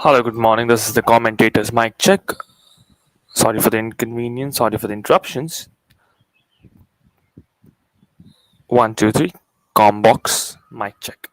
Hello, good morning. This is the commentator's mic check. Sorry for the inconvenience. Sorry for the interruptions. 1, 2, 3. Combox mic check.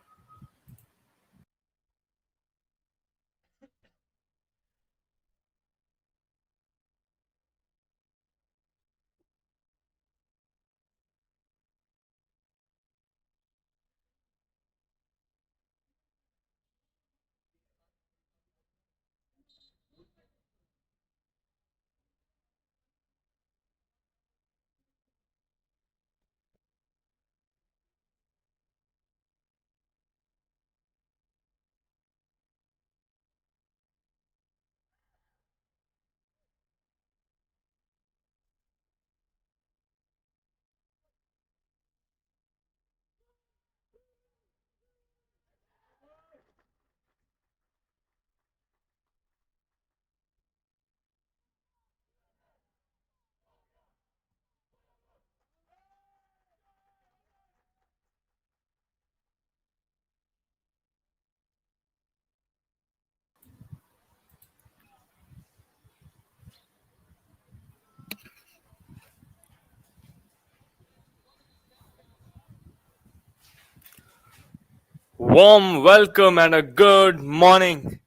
Warm welcome and a good morning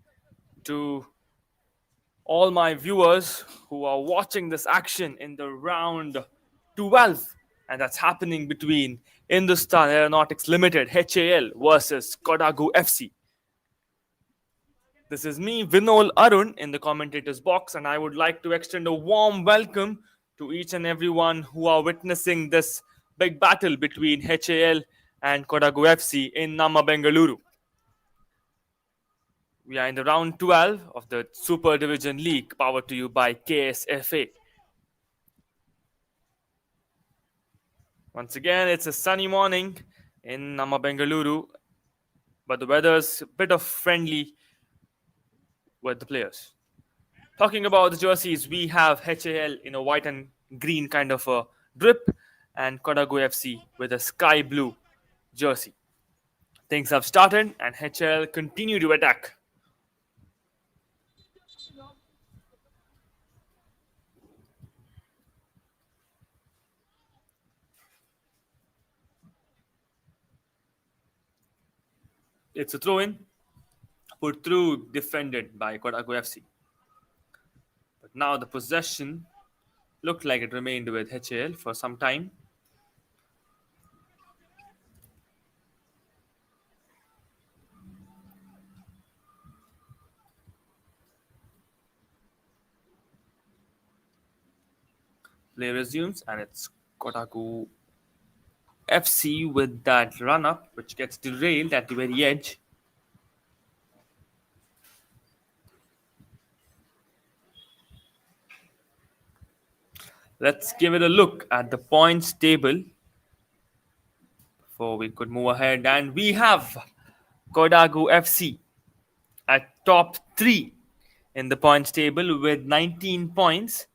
to all my viewers who are watching this action in the round 12, and that's happening between Hindustan Aeronautics Limited (HAL) versus Kodagu FC. This is me, Vinol Arun, in the commentators box, and I would like to extend a warm welcome to each and everyone who are witnessing this big battle between HAL and Kodagu FC in Nama Bengaluru. We are in the round 12 of the Super Division League, powered to you by Ksfa. Once again, it's a sunny morning in Nama Bengaluru, but the weather's a bit of friendly with the players. Talking about the jerseys, we have HAL in a white and green kind of a drip, and Kodagu FC with a sky blue jersey. Things have started, and HAL continue to attack. It's a throw in, put through, defended by Kodagu FC. But now the possession looked like it remained with HAL for some time. Play resumes, and it's Kodagu FC with that run up, which gets derailed at the very edge. Let's give it a look at the points table before we could move ahead. And we have Kodagu FC at top 3 in the points table with 19 points.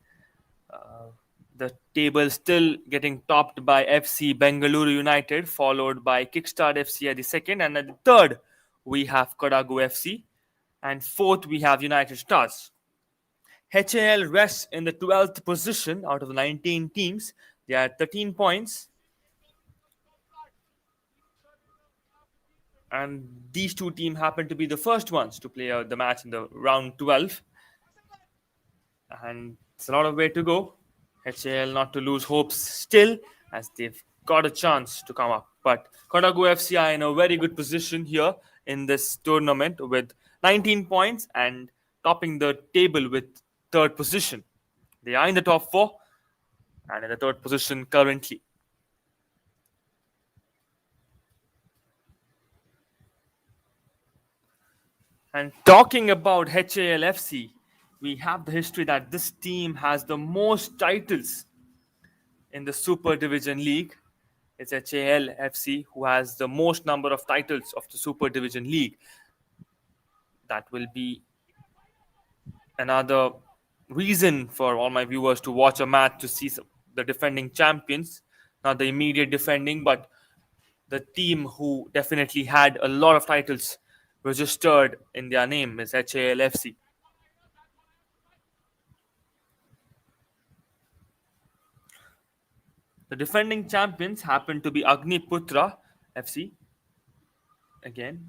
The table still getting topped by FC Bengaluru United, followed by Kickstart FC at the second, and at the third we have Kodagu FC, and fourth we have United Stars. HAL rests in the 12th position out of the 19 teams. They are 13 points, and these two teams happen to be the first ones to play the match in the round 12, and it's a lot of way to go. HAL not to lose hopes still, as they've got a chance to come up. But Kodagu FC are in a very good position here in this tournament with 19 points and topping the table with third position. They are in the top 4 and in the third position currently. And talking about HAL FC, we have the history that this team has the most titles in the Super Division League. It's HAL FC who has the most number of titles of the Super Division League. That will be another reason for all my viewers to watch a match to see the defending champions, not the immediate defending, but the team who definitely had a lot of titles registered in their name is HAL FC. The defending champions happen to be Agniputra FC again,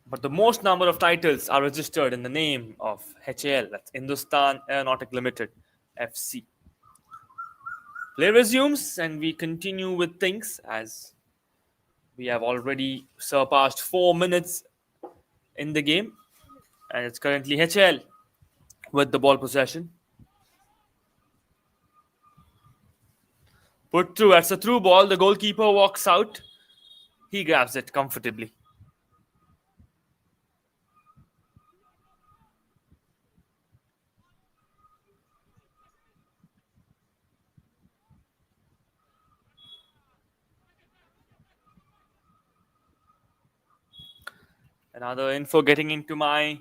but the most number of titles are registered in the name of HAL, that's Hindustan Aeronautic Limited FC. Play resumes and we continue with things as we have already surpassed 4 minutes in the game, and it's currently HAL with the ball possession. Put through, that's a through ball. The goalkeeper walks out. He grabs it comfortably. Another info getting into my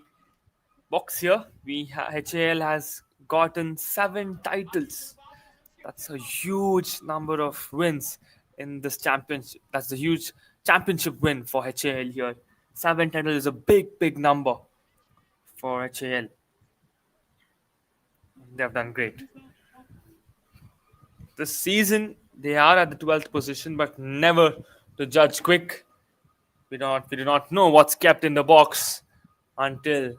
box here. HAL has gotten 7 titles. That's a huge number of wins in this championship. That's a huge championship win for HAL here. 7 titles is a big number for HAL. They have done great. This season, they are at the 12th position, but never to judge quick. We do not know what's kept in the box until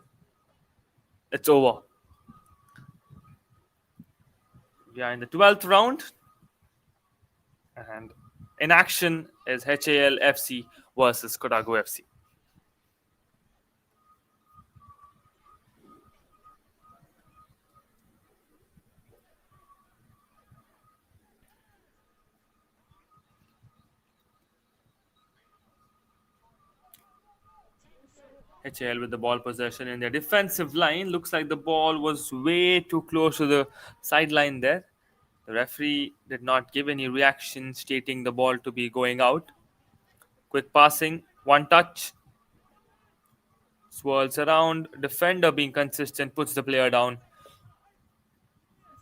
it's over. We are in the 12th round, and in action is HAL FC versus Kodagu FC. HAL with the ball possession in their defensive line. Looks like the ball was way too close to the sideline there. The referee did not give any reaction stating the ball to be going out. Quick passing, one touch. Swirls around. Defender being consistent puts the player down.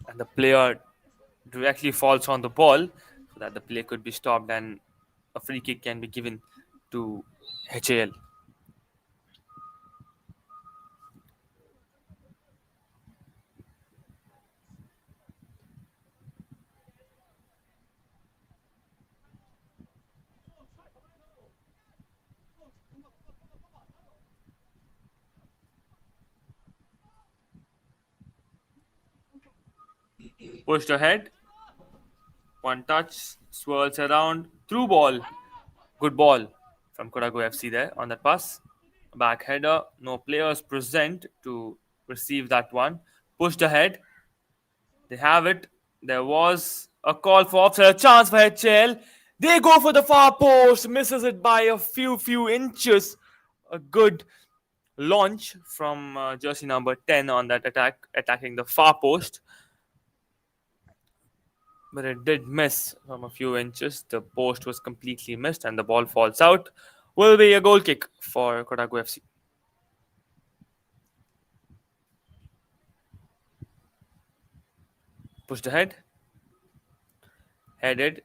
And the player directly falls on the ball so that the play could be stopped and a free kick can be given to HAL. Pushed ahead. One touch. Swirls around. Through ball. Good ball from Kodagu FC there on that pass. Back header. No players present to receive that one. Pushed ahead. They have it. There was a call for offside. A chance for HAL. They go for the far post. Misses it by a few inches. A good launch from jersey number 10 on that attack, attacking the far post. But it did miss from a few inches. The post was completely missed and the ball falls out. Will be a goal kick for Kodagu FC. Pushed ahead. Headed.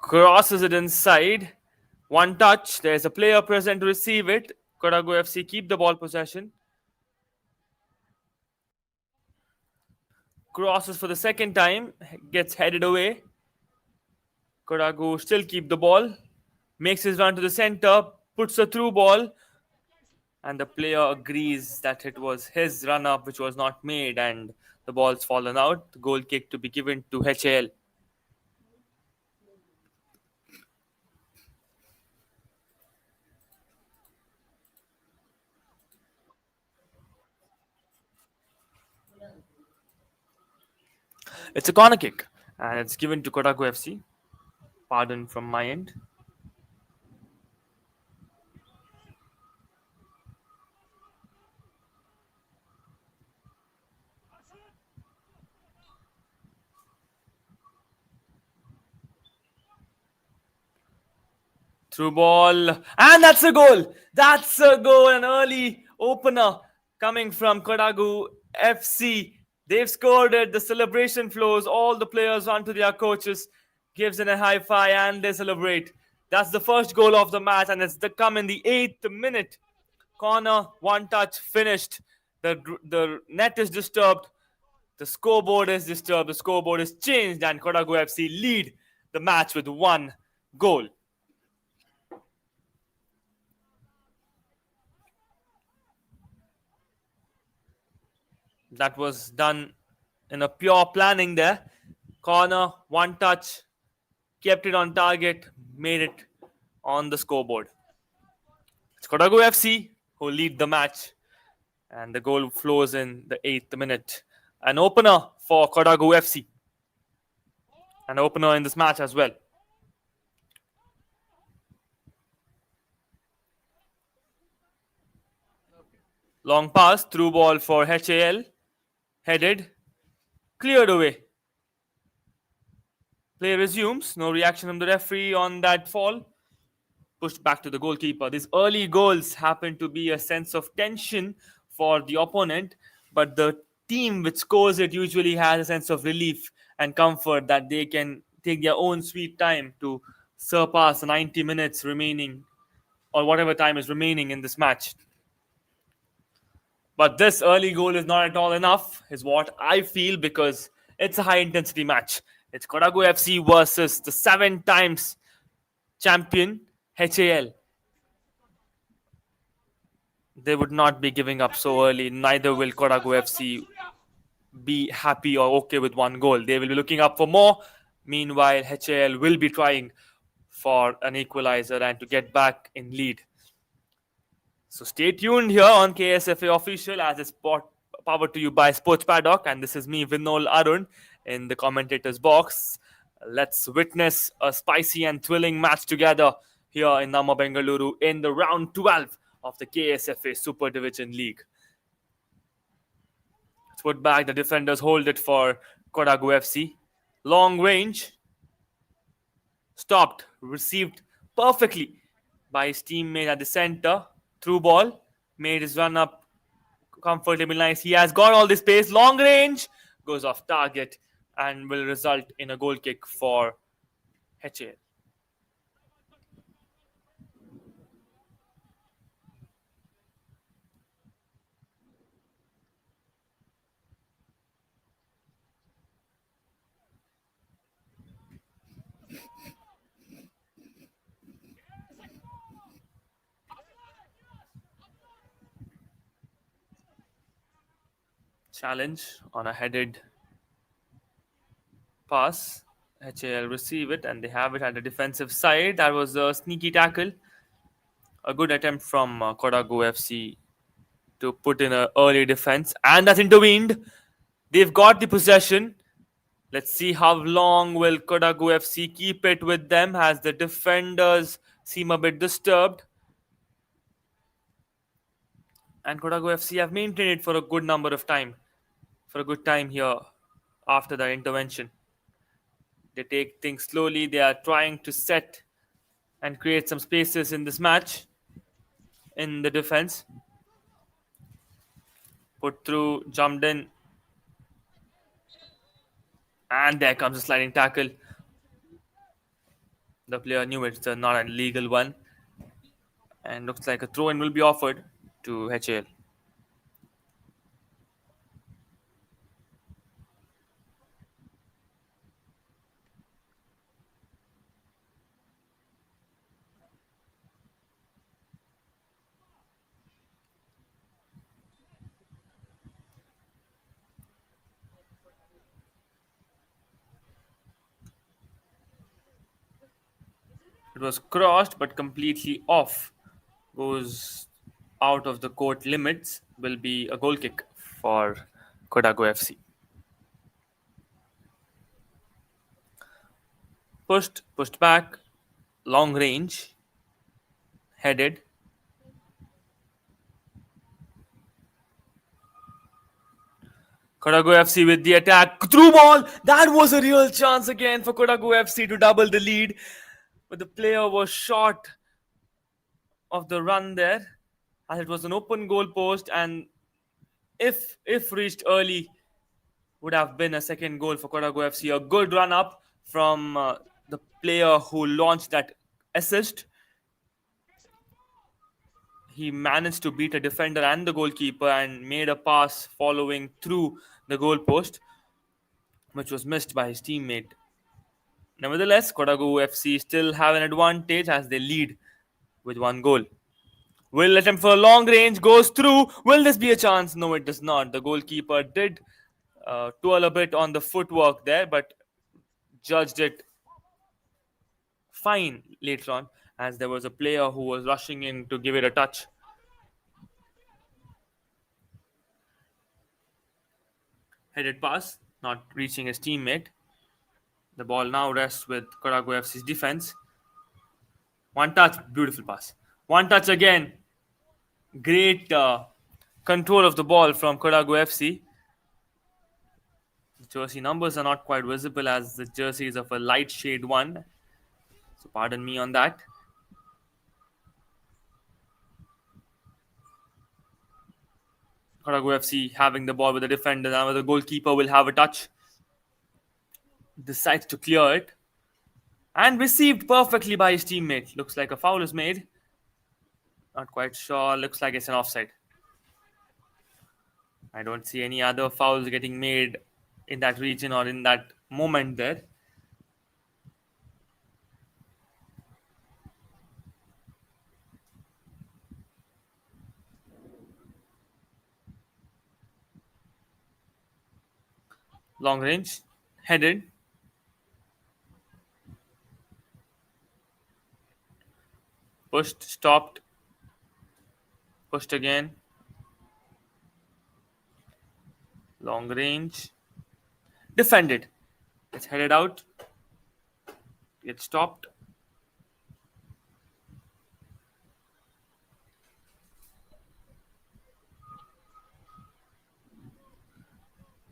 Crosses it inside. One touch. There's a player present to receive it. Kodagu FC keep the ball possession. Crosses for the second time. Gets headed away. Kodagu still keep the ball. Makes his run to the center. Puts a through ball. And the player agrees that it was his run up which was not made and the ball's fallen out. The goal kick to be given to HAL. It's a corner kick and it's given to Kodagu FC. Pardon from my end. Through ball, and that's a goal. That's a goal. An early opener coming from Kodagu FC. They've scored it. The celebration flows. All the players run to their coaches, gives in a high five, and they celebrate. That's the first goal of the match, and it's come in the 8th minute. Corner, one touch, finished. The net is disturbed. The scoreboard is disturbed. The scoreboard is changed, and Kodagu FC lead the match with one goal. That was done in a pure planning there. Corner, one touch, kept it on target, made it on the scoreboard. It's Kodagu FC who lead the match, and the goal flows in the 8th minute. An opener for Kodagu FC. An opener in this match as well. Long pass, through ball for HAL. Headed, cleared away. Play resumes. No reaction from the referee on that fall. Pushed back to the goalkeeper. These early goals happen to be a sense of tension for the opponent, but the team which scores it usually has a sense of relief and comfort that they can take their own sweet time to surpass the 90 minutes remaining or whatever time is remaining in this match. But this early goal is not at all enough, is what I feel, because it's a high intensity match. It's Kodagu FC versus the 7 times champion HAL. They would not be giving up so early. Neither will Kodagu FC be happy or okay with one goal. They will be looking up for more. Meanwhile, HAL will be trying for an equalizer and to get back in lead. So stay tuned here on KSFA Official as it's powered to you by Sports Paddock. And this is me, Vinol Arun, in the commentator's box. Let's witness a spicy and thrilling match together here in Nama Bengaluru in the round 12 of the KSFA Super Division League. Let's put back. The defenders hold it for Kodagu FC. Long range. Stopped. Received perfectly by his teammate at the center. Through ball. Made his run up comfortably nice. He has got all the space. Long range. Goes off target and will result in a goal kick for HAL. Challenge on a headed pass. HAL receive it and they have it at the defensive side. That was a sneaky tackle. A good attempt from Kodagu FC to put in an early defense, and that's intervened. They've got the possession. Let's see how long will Kodagu FC keep it with them as the defenders seem a bit disturbed. And Kodagu FC have maintained it for a good number of time. For a good time here after the intervention. They take things slowly. They are trying to set and create some spaces in this match in the defense. Put through, jumped in, and there comes a sliding tackle. The player knew it's not an illegal one, and looks like a throw-in will be offered to HAL. It was crossed but completely off. Goes out of the court limits. Will be a goal kick for Kodagu FC. Pushed back, long range, headed. Kodagu FC with the attack. Through ball! That was a real chance again for Kodagu FC to double the lead. But the player was short of the run there, as it was an open goal post, and if reached early, would have been a second goal for Kodagu FC. A good run up from the player who launched that assist. He managed to beat a defender and the goalkeeper and made a pass following through the goal post, which was missed by his teammate. Nevertheless, Kodagu FC still have an advantage as they lead with one goal. Will attempt for a long range, goes through. Will this be a chance? No, it does not. The goalkeeper did twirl a bit on the footwork there, but judged it fine later on, as there was a player who was rushing in to give it a touch. Headed pass, not reaching his teammate. The ball now rests with Kodagu FC's defense. One touch, beautiful pass. One touch again. Great control of the ball from Kodagu FC. The jersey numbers are not quite visible as the jersey is of a light shade one. So pardon me on that. Kodagu FC having the ball with the defender. Now the goalkeeper will have a touch. Decides to clear it. And received perfectly by his teammate. Looks like a foul is made. Not quite sure. Looks like it's an offside. I don't see any other fouls getting made in that region or in that moment there. Long range, headed. Pushed, stopped. Pushed again. Long range. Defended. It's headed out. Gets stopped.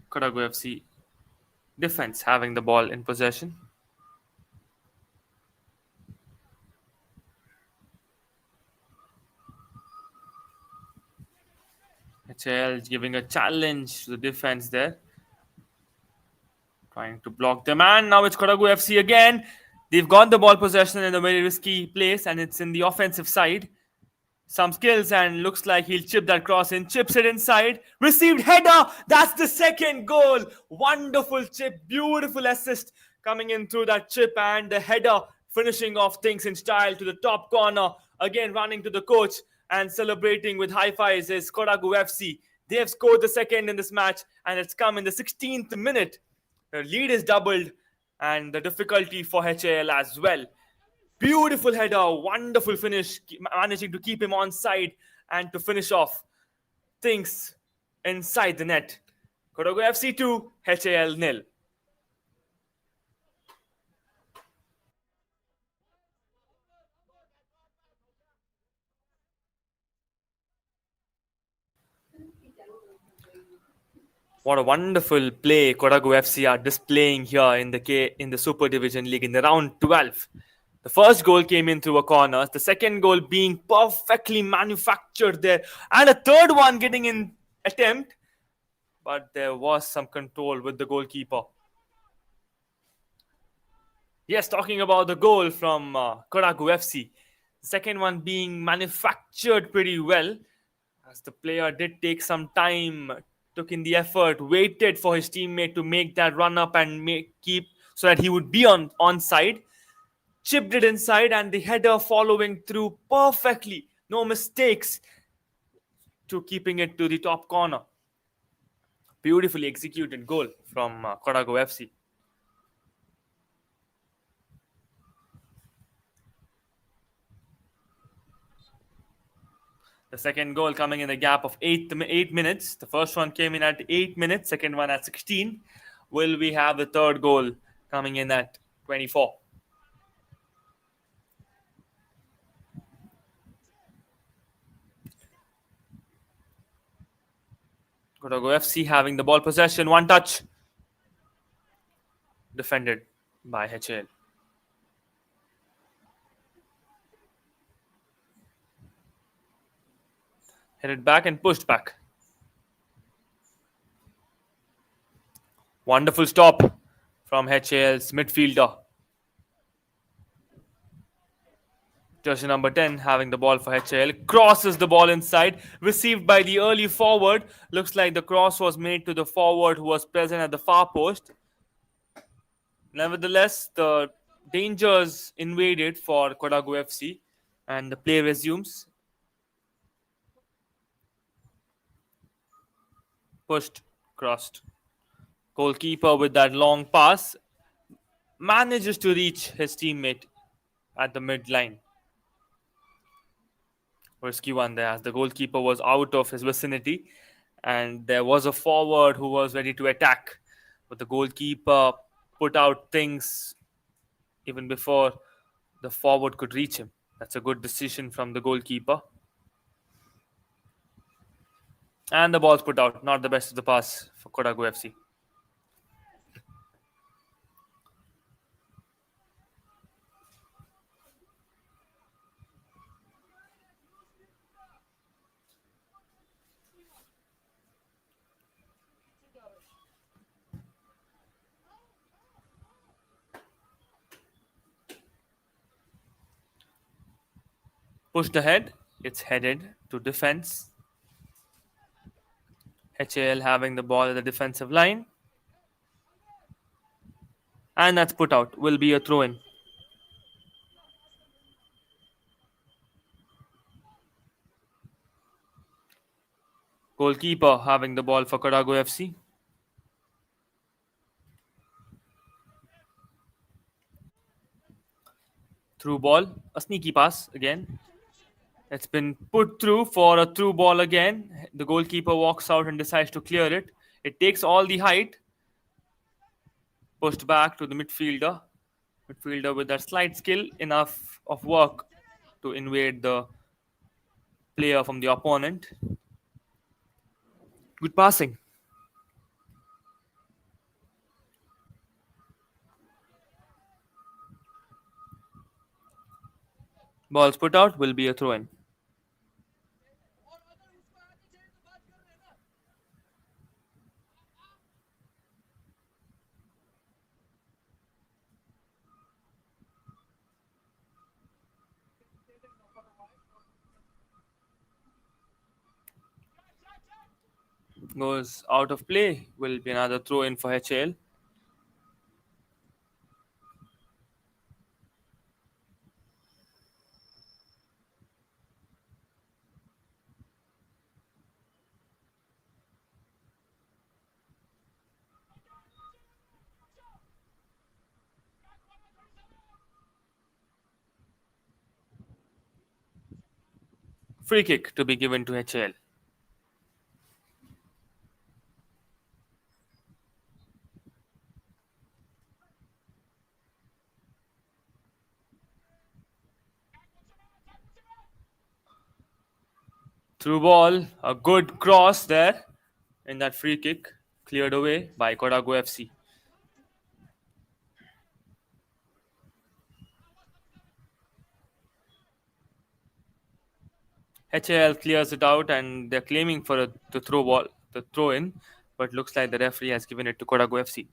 Kodagu FC defense having the ball in possession. HAL is giving a challenge to the defense there. Trying to block them, and now it's Kodagu FC again. They've got the ball possession in a very risky place, and it's in the offensive side. Some skills, and looks like he'll chip that cross in. Chips it inside. Received header. That's the second goal. Wonderful chip. Beautiful assist coming in through that chip, and the header finishing off things in style to the top corner. Again, running to the coach and celebrating with high fives is Kodagu FC. They have scored the second in this match, and it's come in the 16th minute. The lead is doubled, and the difficulty for HAL as well. Beautiful header, wonderful finish, managing to keep him on side and to finish off things inside the net. Kodagu FC 2, HAL 0. What a wonderful play Kodagu FC are displaying here in the Super Division League in the round 12. The first goal came in through a corner. The second goal being perfectly manufactured there. And a third one getting in attempt. but there was some control with the goalkeeper. Yes, talking about the goal from Kodagu FC. The second one being manufactured pretty well, as the player did take some time, took in the effort, waited for his teammate to make that run up and keep so that he would be on onside. Chipped it inside, and the header following through perfectly. No mistakes to keeping it to the top corner. Beautifully executed goal from Kodagu FC. The second goal coming in the gap of 8 minutes. The first one came in at 8 minutes, second one at 16. Will we have the third goal coming in at 24? Kodagu FC having the ball possession, one touch. Defended by HAL. Headed back and pushed back. Wonderful stop from HAL's midfielder. Jersey number 10 having the ball for HAL. Crosses the ball inside. Received by the early forward. Looks like the cross was made to the forward who was present at the far post. Nevertheless, the dangers invaded for Kodagu FC and the play resumes. Pushed, crossed. Goalkeeper with that long pass manages to reach his teammate at the midline. Risky one there, as the goalkeeper was out of his vicinity and there was a forward who was ready to attack. But the goalkeeper put out things even before the forward could reach him. That's a good decision from the goalkeeper. And the ball's put out. Not the best of the pass for Kodagu FC. Pushed ahead. It's headed to defense. HAL having the ball at the defensive line. And that's put out. Will be a throw in. Goalkeeper having the ball for Kodagu FC. Through ball. A sneaky pass again. It's been put through for a through ball again. The goalkeeper walks out and decides to clear it. It takes all the height. Pushed back to the midfielder. Midfielder with that slight skill, enough of work to invade the player from the opponent. Good passing. Balls put out, will be a throw in. Goes out of play, will be another throw in for HAL. Free kick to be given to HAL. Through ball, a good cross there in that free kick, cleared away by Kodagu FC. HAL clears it out and they're claiming for the throw in. but looks like the referee has given it to Kodagu FC.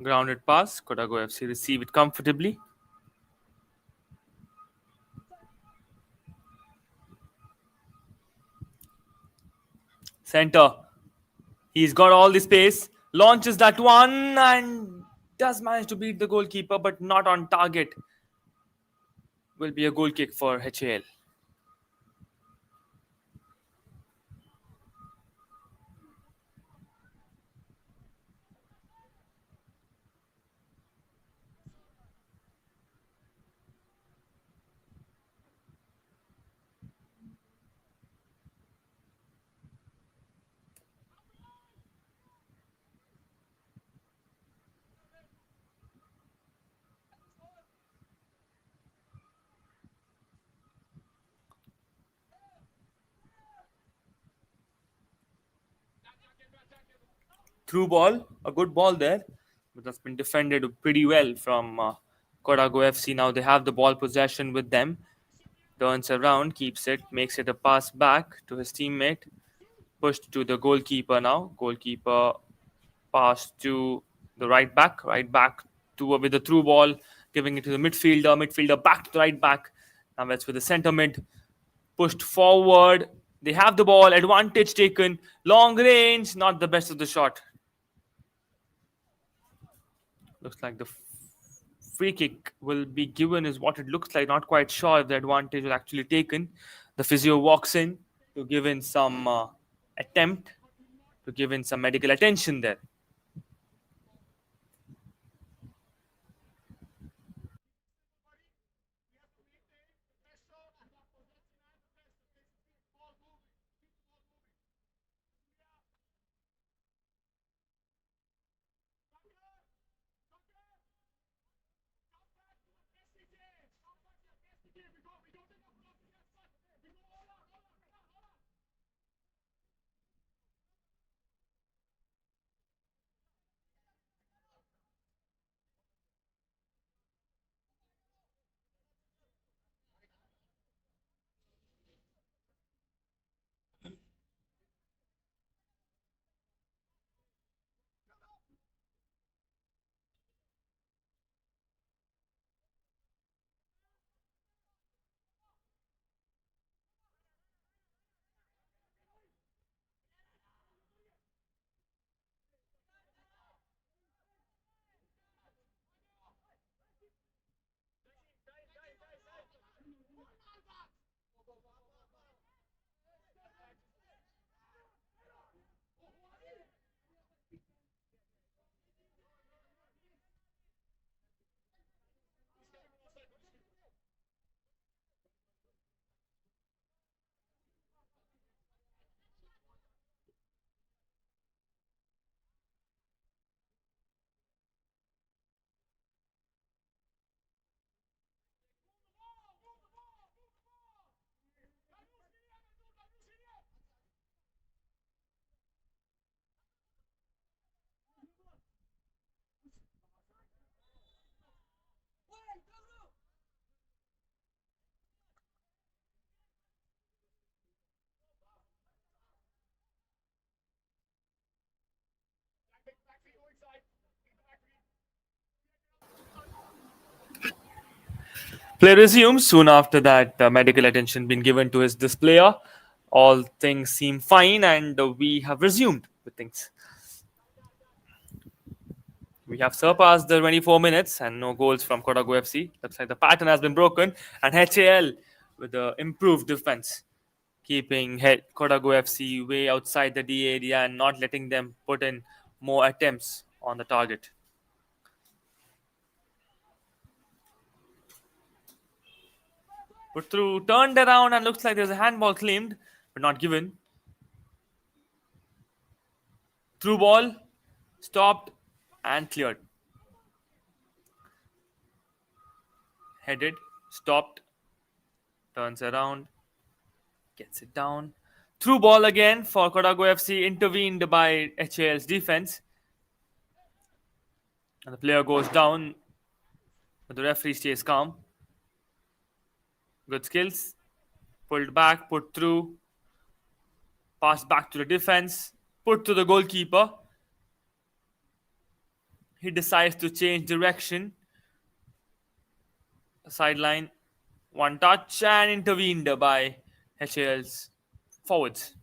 Grounded pass. Kodagu FC receive it comfortably. Center. He's got all the space. Launches that one and does manage to beat the goalkeeper, but not on target. Will be a goal kick for HAL. Through ball, a good ball there, but that's been defended pretty well from Kodagu FC. Now they have the ball possession with them. Turns around, keeps it, makes it a pass back to his teammate. Pushed to the goalkeeper now. Goalkeeper pass to the right back to with the through ball, giving it to the midfielder. Midfielder back to the right back. Now it's with the centre mid. Pushed forward. They have the ball. Advantage taken. Long range, not the best of the shot. Looks like the free kick will be given is what it looks like. Not quite sure if the advantage was actually taken. The physio walks in to give in some attempt to give in some medical attention there. Play resumes soon after that. Medical attention been given to this player. All things seem fine, and we have resumed with things. We have surpassed the 24 minutes and no goals from Kodagu FC. Looks like the pattern has been broken, and HAL with the improved defense, keeping Kodagu FC way outside the D area and not letting them put in more attempts on the target. Put through, turned around, and looks like there's a handball claimed, but not given. Through ball, stopped and cleared. Headed, stopped, turns around, gets it down. Through ball again for Kodagu FC, intervened by HAL's defense. And the player goes down, but the referee stays calm. Good skills. Pulled back, put through, passed back to the defense, put to the goalkeeper. He decides to change direction. Sideline, one touch, and intervened by HAL's forwards.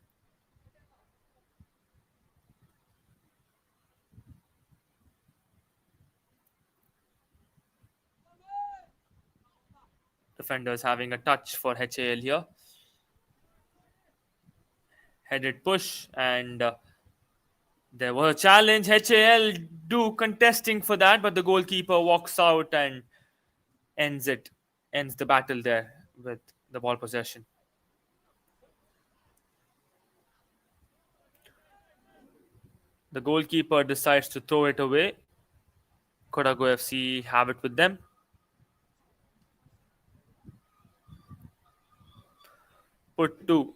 Defenders having a touch for HAL here. Headed push, and there was a challenge. HAL do contesting for that, but the goalkeeper walks out and ends the battle there with the ball possession. The goalkeeper decides to throw it away. Kodagu FC have it with them. Put two.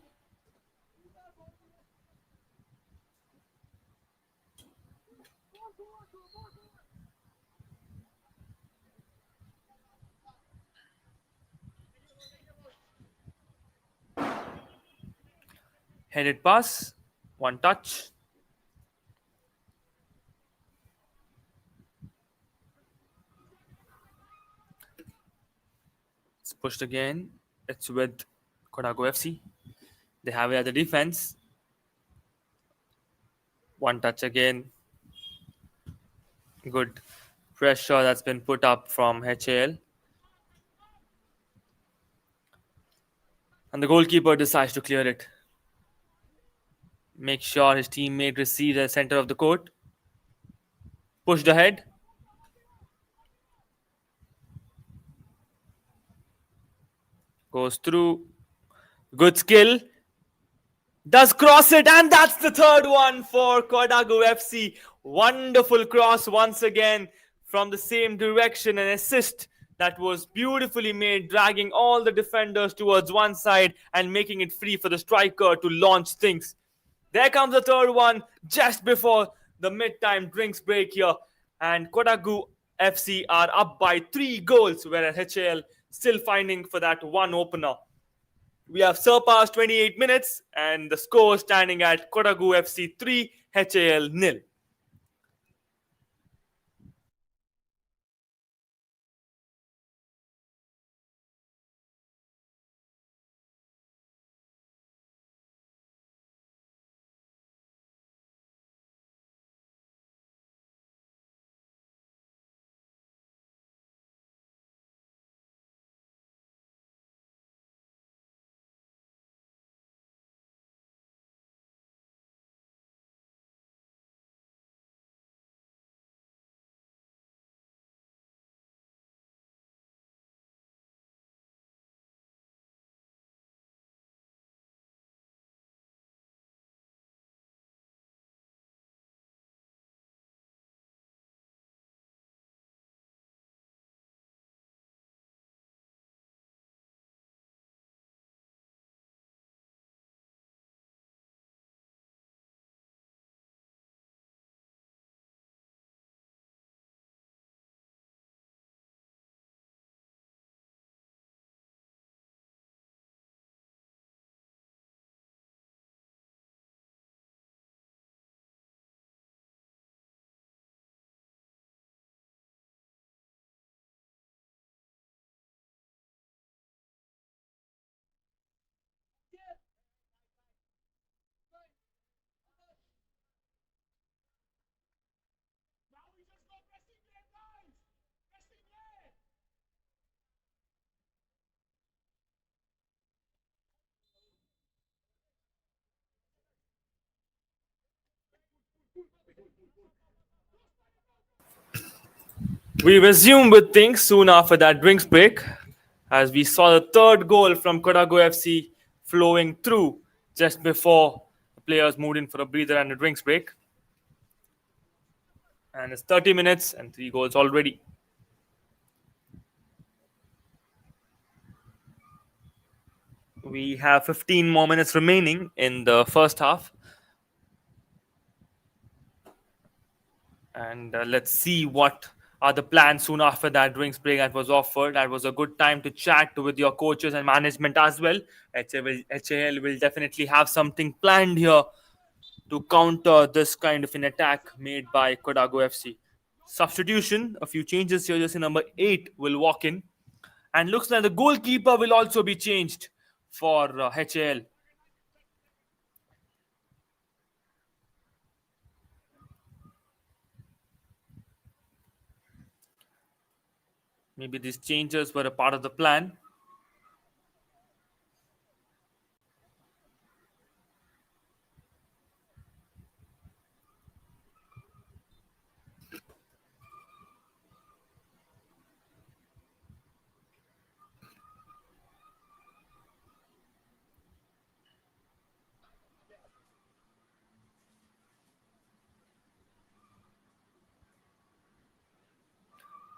Headed pass, one touch. It's pushed again. It's with Kodagu FC. They have it at the defense. One touch again. Good pressure that's been put up from HAL. And the goalkeeper decides to clear it. Make sure his teammate receives the center of the court. Pushed ahead. Goes through. Good skill. Does cross it, and that's the third one for Kodagu FC. Wonderful cross once again from the same direction. An assist that was beautifully made, dragging all the defenders towards one side and making it free for the striker to launch things. There comes the third one just before the mid-time drinks break here. And Kodagu FC are up by 3 goals, whereas HAL still finding for that one opener. We have surpassed 28 minutes and the score standing at Kodagu FC 3, HAL 0. We resume with things soon after that drinks break, as we saw the third goal from Kodagu FC flowing through just before the players moved in for a breather and a drinks break. And it's 30 minutes and 3 goals already. We have 15 more minutes remaining in the first half. And let's see what are the plans soon after that drinks break that was offered. That was a good time to chat with your coaches and management as well. HAL will definitely have something planned here to counter this kind of an attack made by Kodagu FC. Substitution, a few changes here. Jersey number 8 will walk in. And looks like the goalkeeper will also be changed for HAL. Maybe these changes were a part of the plan.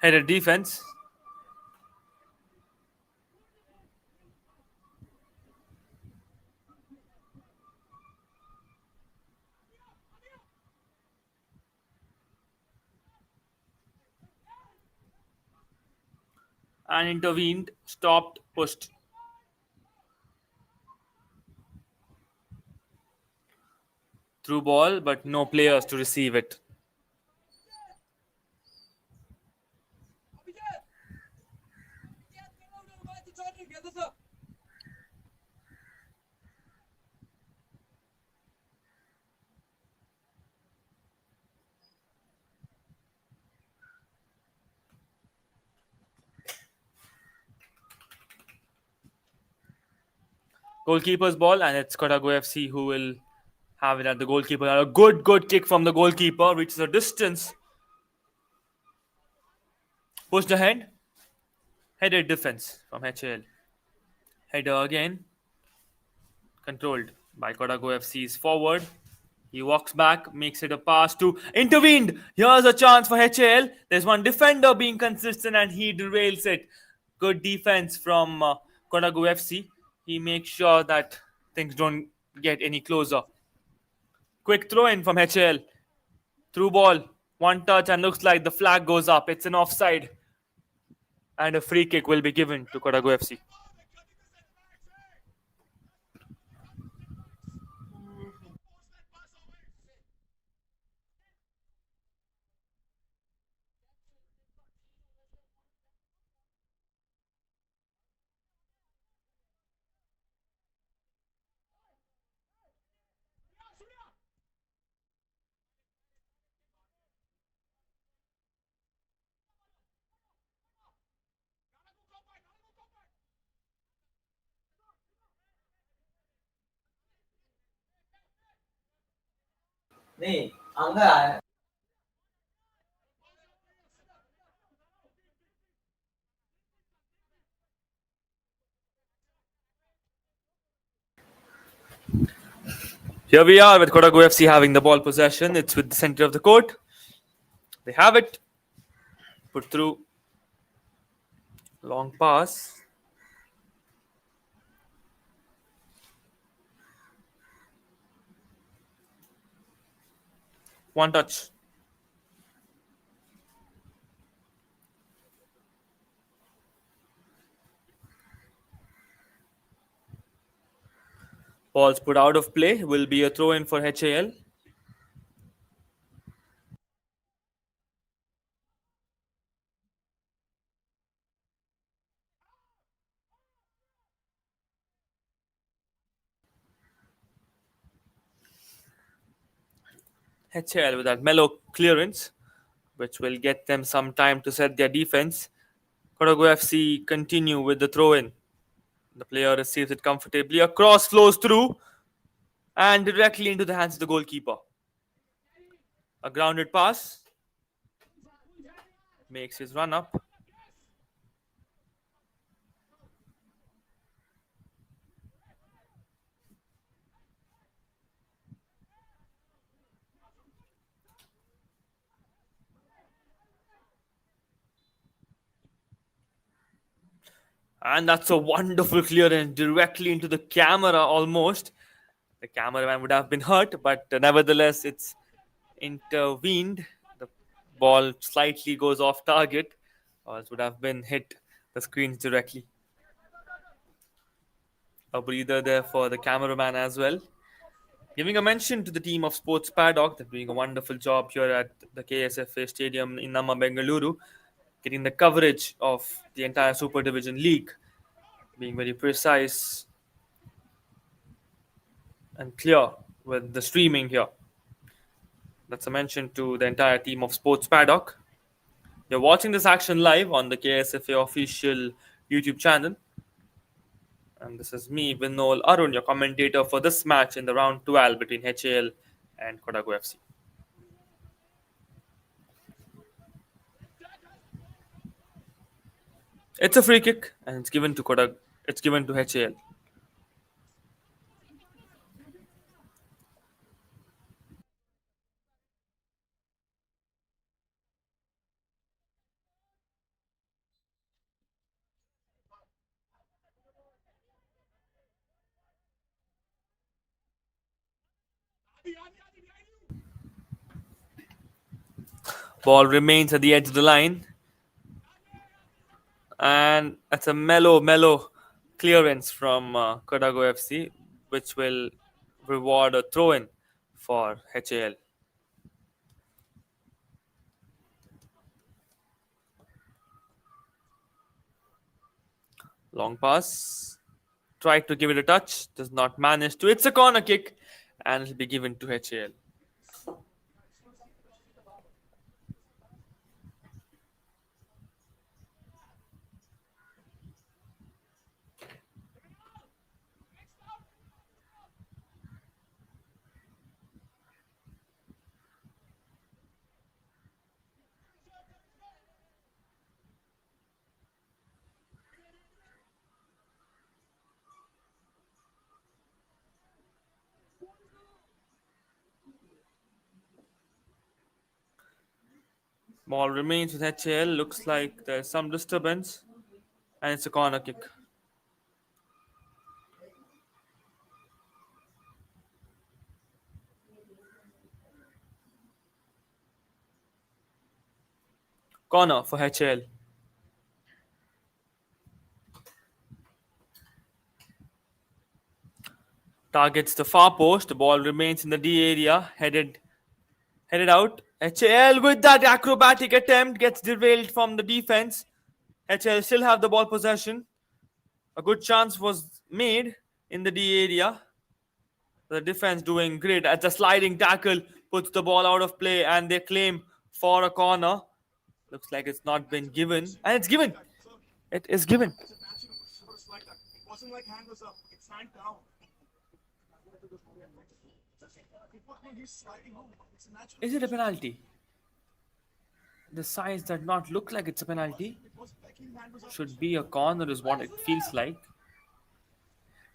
Headed defense. And intervened, stopped, pushed. Through ball, but no players to receive it. Goalkeeper's ball, and it's Kodagu FC who will have it at the goalkeeper. A good kick from the goalkeeper, reaches a distance. Pushed ahead. Headed defense from HAL. Header again. Controlled by Kodagu FC's forward. He walks back, makes it a pass to intervened. Here's a chance for HAL. There's one defender being consistent and he derails it. Good defense from Kodagu FC. He makes sure that things don't get any closer. Quick throw in from HAL. Through ball. One touch and looks like the flag goes up. It's an offside. And a free kick will be given to Kodagu FC. Here we are with Kodagu FC having the ball possession. It's with the center of the court. They have it. Put through. Long pass. One touch. Ball's put out of play. Will be a throw in for HAL. HAL with that mellow clearance, which will get them some time to set their defense. Kodagu FC continue with the throw in. The player receives it comfortably. A cross flows through and directly into the hands of the goalkeeper. A grounded pass. Makes his run up. And that's a wonderful clearance directly into the camera almost. The cameraman would have been hurt, but nevertheless, it's intervened. The ball slightly goes off target, or else would have been hit the screens directly. A breather there for the cameraman as well. Giving a mention to the team of Sports Paddock, they're doing a wonderful job here at the KSFA Stadium in Namma Bengaluru, getting the coverage of the entire Super Division League, being very precise and clear with the streaming here. That's a mention to the entire team of Sports Paddock. You're watching this action live on the KSFA official YouTube channel. And this is me, Vinol Arun, your commentator for this match in the round 12 between HAL and Kodagu FC. It's a free kick and it's given to Kodagu. It's given to HAL. Ball remains at the edge of the line. And it's a mellow clearance from Kodagu FC, which will reward a throw in for HAL. Long pass. Tried to give it a touch. Does not manage to. It's a corner kick. And it'll be given to HAL. Ball remains with HAL. Looks like there's some disturbance. And it's a corner kick. Corner for HAL. Targets the far post. The ball remains in the D area. Headed out. HAL with that acrobatic attempt gets derailed from the defense. HAL still have the ball possession. A good chance was made in the D area. The defense doing great. As the sliding tackle puts the ball out of play and they claim for a corner. Looks like it's not been given. And it's given. It is given. Is it a penalty? The size does not look like it's a penalty. Should be a corner is what it feels like.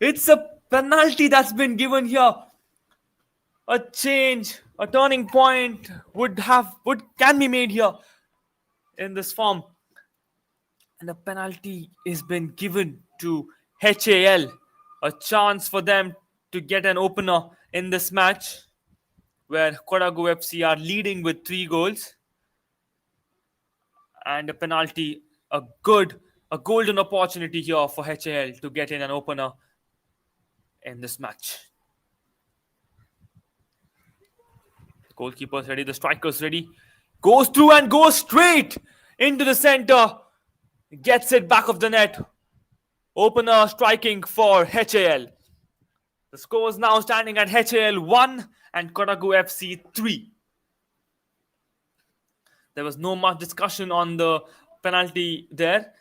It's a penalty that's been given here. A change, a turning point can be made here in this form. And a penalty is been given to HAL. A chance for them to get an opener in this match where Kodagu FC are leading with 3 goals. And a penalty, a golden opportunity here for HAL to get in an opener in this match. The goalkeeper's ready, the striker's ready. Goes through and goes straight into the center. Gets it back of the net. Opener striking for HAL. The score is now standing at HAL 1 and Kodagu FC 3. There was no much discussion on the penalty there.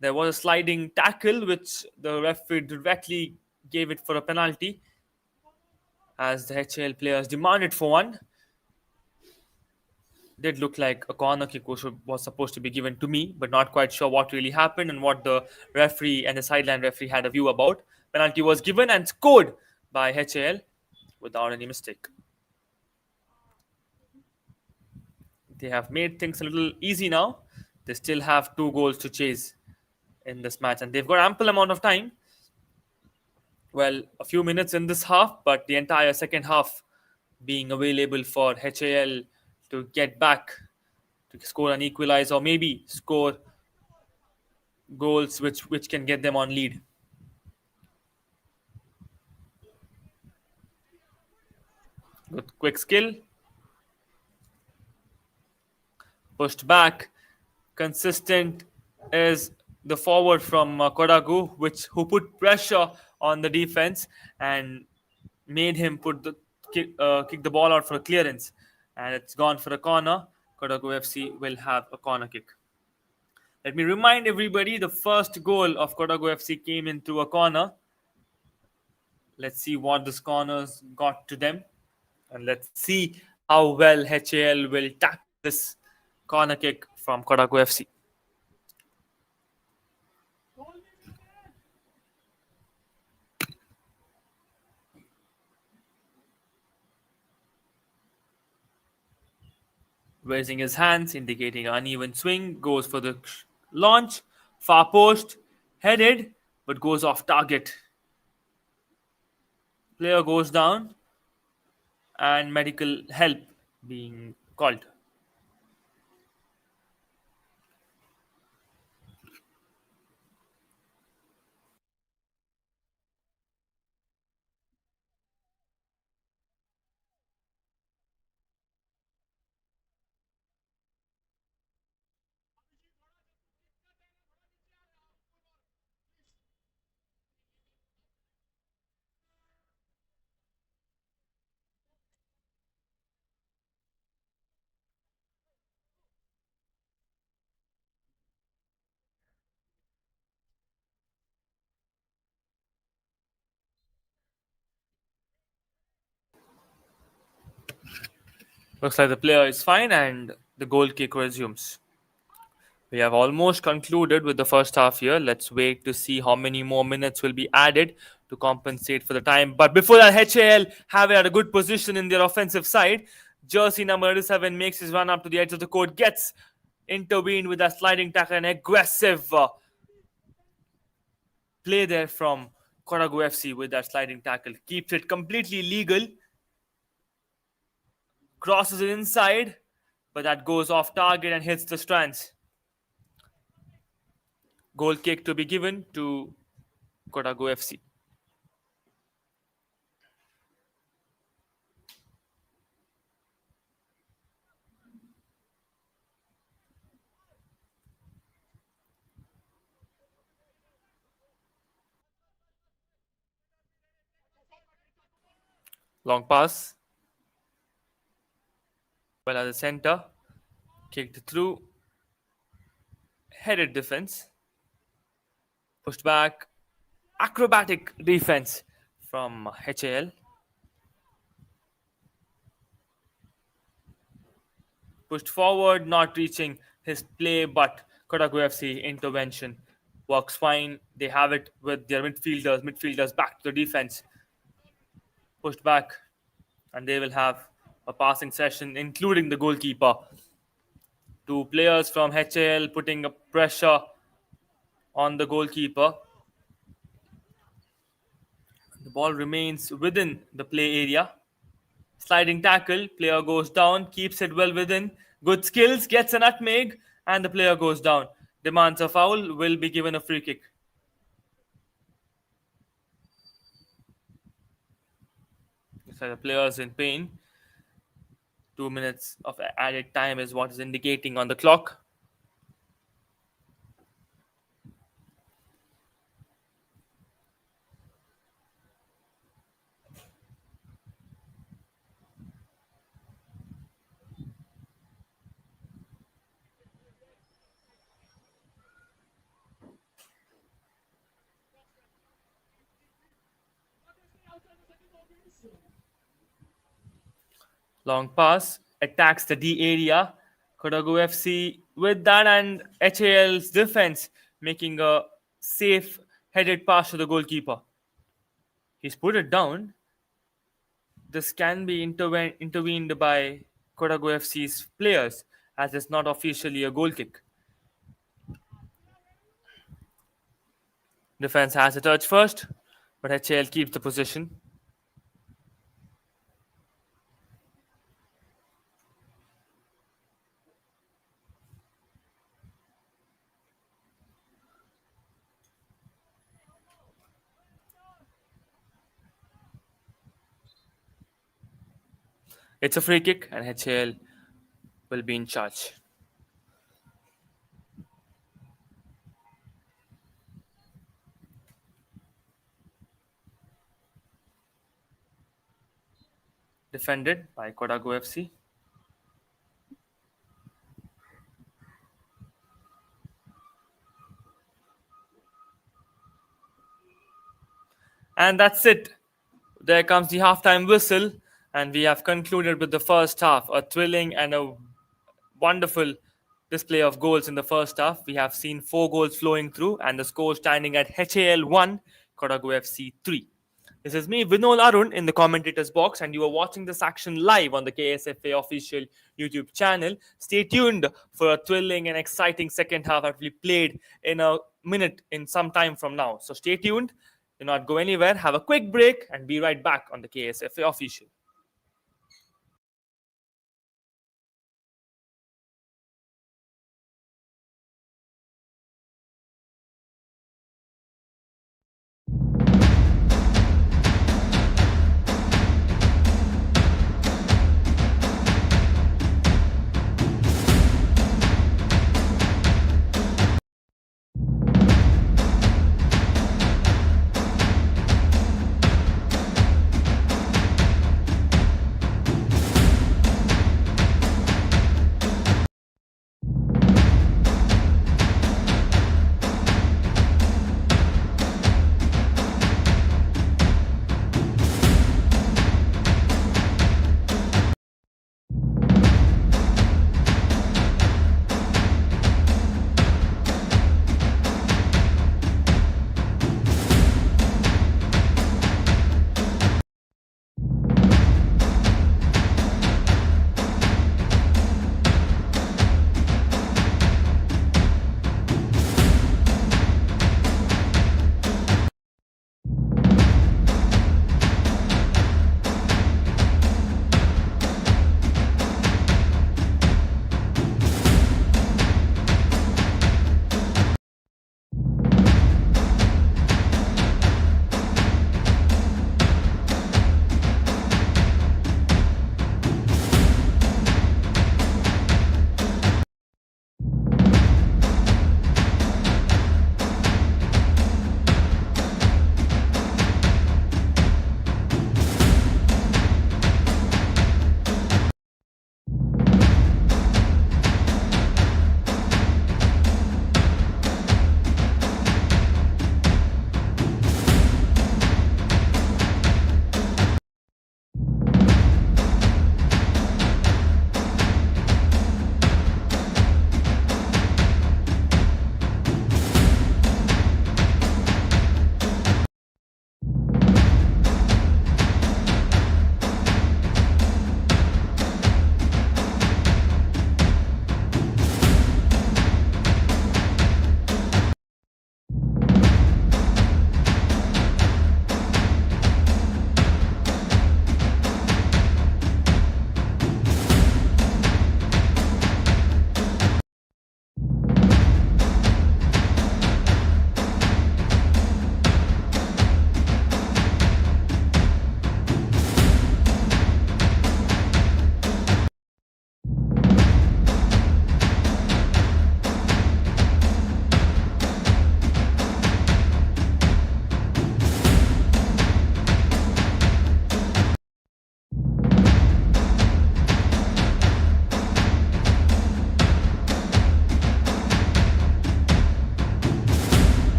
There was a sliding tackle, which the referee directly gave it for a penalty, as the HAL players demanded for one. Did look like a corner kick was supposed to be given to me, but not quite sure what really happened and what the referee and the sideline referee had a view about. Penalty was given and scored by HAL without any mistake. They have made things a little easy now. They still have 2 goals to chase in this match, and they've got ample amount of time. Well, a few minutes in this half, but the entire second half being available for HAL to get back to score an equalizer or maybe score goals which can get them on lead. With quick skill, pushed back, consistent is the forward from Kodagu, which who put pressure on the defense and made him put the kick the ball out for a clearance, and it's gone for a corner. Kodagu FC will have a corner kick. Let me remind everybody the first goal of Kodagu FC came in through a corner. Let's see what this corners got to them, and let's see how well HAL will tackle this corner kick from Kodagu FC. Raising his hands, indicating an uneven swing, goes for the launch, far post, headed, but goes off target. Player goes down, and medical help being called. Looks like the player is fine, and the goal kick resumes. We have almost concluded with the first half here. Let's wait to see how many more minutes will be added to compensate for the time. But before that, HAL have had a good position in their offensive side. Jersey number 87 makes his run up to the edge of the court, gets intervened with a sliding tackle, and aggressive play there from Kodagu FC with that sliding tackle. Keeps it completely legal. Crosses it inside, but that goes off target and hits the strands. Goal kick to be given to Kodagu FC. Long pass. Well at the center. Kicked through. Headed defense. Pushed back. Acrobatic defense from HAL. Pushed forward, not reaching his play, but Kodagu FC intervention works fine. They have it with their midfielders. Midfielders back to the defense. Pushed back, and they will have a passing session, including the goalkeeper. Two players from HAL putting a pressure on the goalkeeper. The ball remains within the play area. Sliding tackle, player goes down, keeps it well within. Good skills, gets a nutmeg, and the player goes down. Demands a foul, will be given a free kick. So the player's in pain. 2 minutes of added time is what is indicating on the clock. Long pass, attacks the D area. Kodagu FC with that, and HAL's defense making a safe headed pass to the goalkeeper. He's put it down. This can be intervened by Kodagu FC's players, as it's not officially a goal kick. Defense has a touch first, but HAL keeps the possession. It's a free kick, and HAL will be in charge. Defended by Kodagu FC. And that's it. There comes the halftime whistle, and we have concluded with the first half. A thrilling and a wonderful display of goals in the first half. We have seen 4 goals flowing through, and the score standing at HAL 1, Kodagu FC 3. This is me, Vinol Arun, in the commentators box, and you are watching this action live on the KSFA official YouTube channel. Stay tuned for a thrilling and exciting second half that will be played in a minute in some time from now. So stay tuned. Do not go anywhere. Have a quick break and be right back on the KSFA official.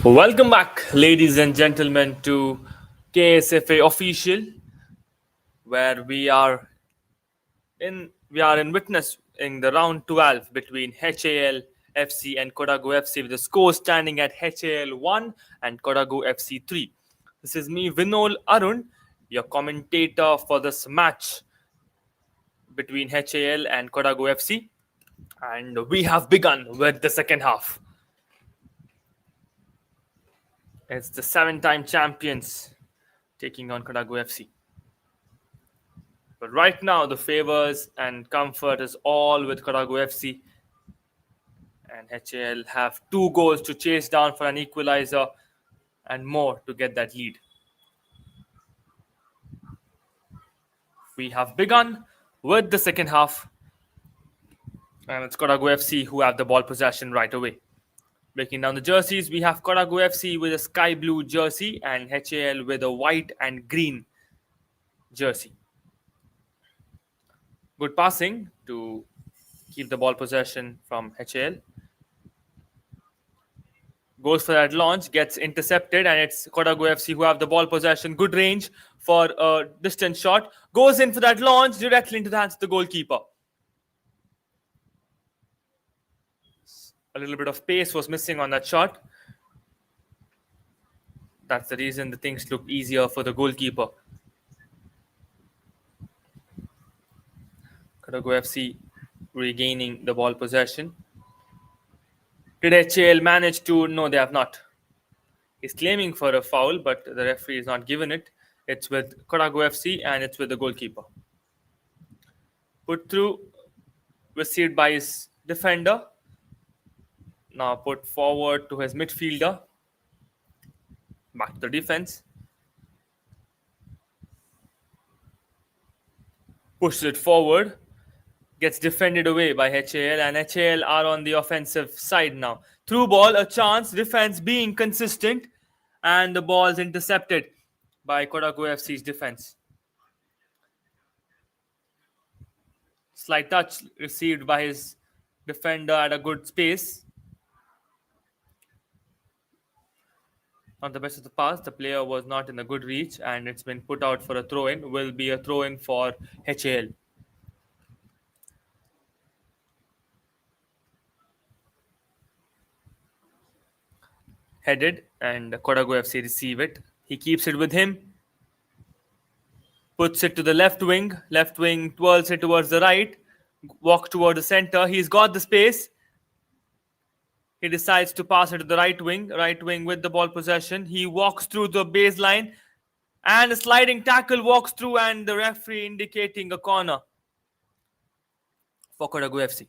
Welcome back, ladies and gentlemen, to KSFA Official, where we are in witness in the round 12 between HAL FC and Kodagu FC, with the score standing at HAL 1 and Kodagu FC 3. This is me, Vinol Arun, your commentator for this match between HAL and Kodagu FC, and we have begun with the second half. It's the 7-time champions taking on Kodagu FC. But right now, the favors and comfort is all with Kodagu FC, and HAL have 2 goals to chase down for an equalizer and more to get that lead. We have begun with the second half, and it's Kodagu FC who have the ball possession right away. Breaking down the jerseys, we have Kodagu FC with a sky blue jersey and HAL with a white and green jersey. Good passing to keep the ball possession from HAL. Goes for that launch, gets intercepted, and it's Kodagu FC who have the ball possession. Good range for a distant shot. Goes in for that launch directly into the hands of the goalkeeper. A little bit of pace was missing on that shot. That's the reason the things look easier for the goalkeeper. Kodagu FC regaining the ball possession. Did HAL manage to? No, they have not. He's claiming for a foul, but the referee is not given it. It's with Kodagu FC and it's with the goalkeeper. Put through, received by his defender. Now put forward to his midfielder. Back to the defense. Pushes it forward. Gets defended away by HAL, and HAL are on the offensive side now. Through ball, a chance, defense being consistent, and the ball is intercepted by Kodagu FC's defense. Slight touch received by his defender at a good space. Not the best of the pass. The player was not in a good reach, and it's been put out for a throw-in. Will be a throw-in for HAL. Headed, and Kodagu FC receive it. He keeps it with him. Puts it to the left wing. Left wing twirls it towards the right. Walk toward the center. He's got the space. He decides to pass it to the right wing. Right wing with the ball possession. He walks through the baseline. And a sliding tackle walks through, and the referee indicating a corner for Kodagu FC.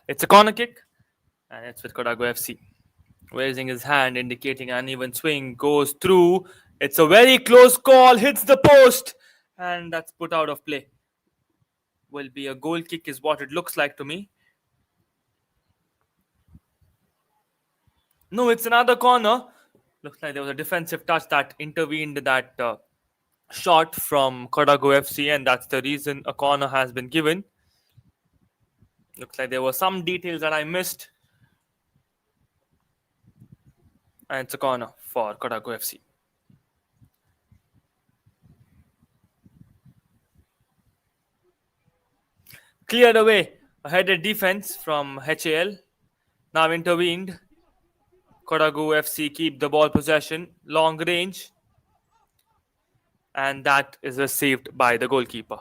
It's a corner kick, and it's with Kodagu FC. Raising his hand, indicating an uneven swing, goes through. It's a very close call, hits the post, and that's put out of play. Will be a goal kick, is what it looks like to me. No, it's another corner. Looks like there was a defensive touch that intervened that shot from Kodagu FC, and that's the reason a corner has been given. Looks like there were some details that I missed. And it's a corner for Kodagu FC. Cleared away. A headed defense from HAL. Now intervened. Kodagu FC keep the ball possession. Long range. And that is received by the goalkeeper.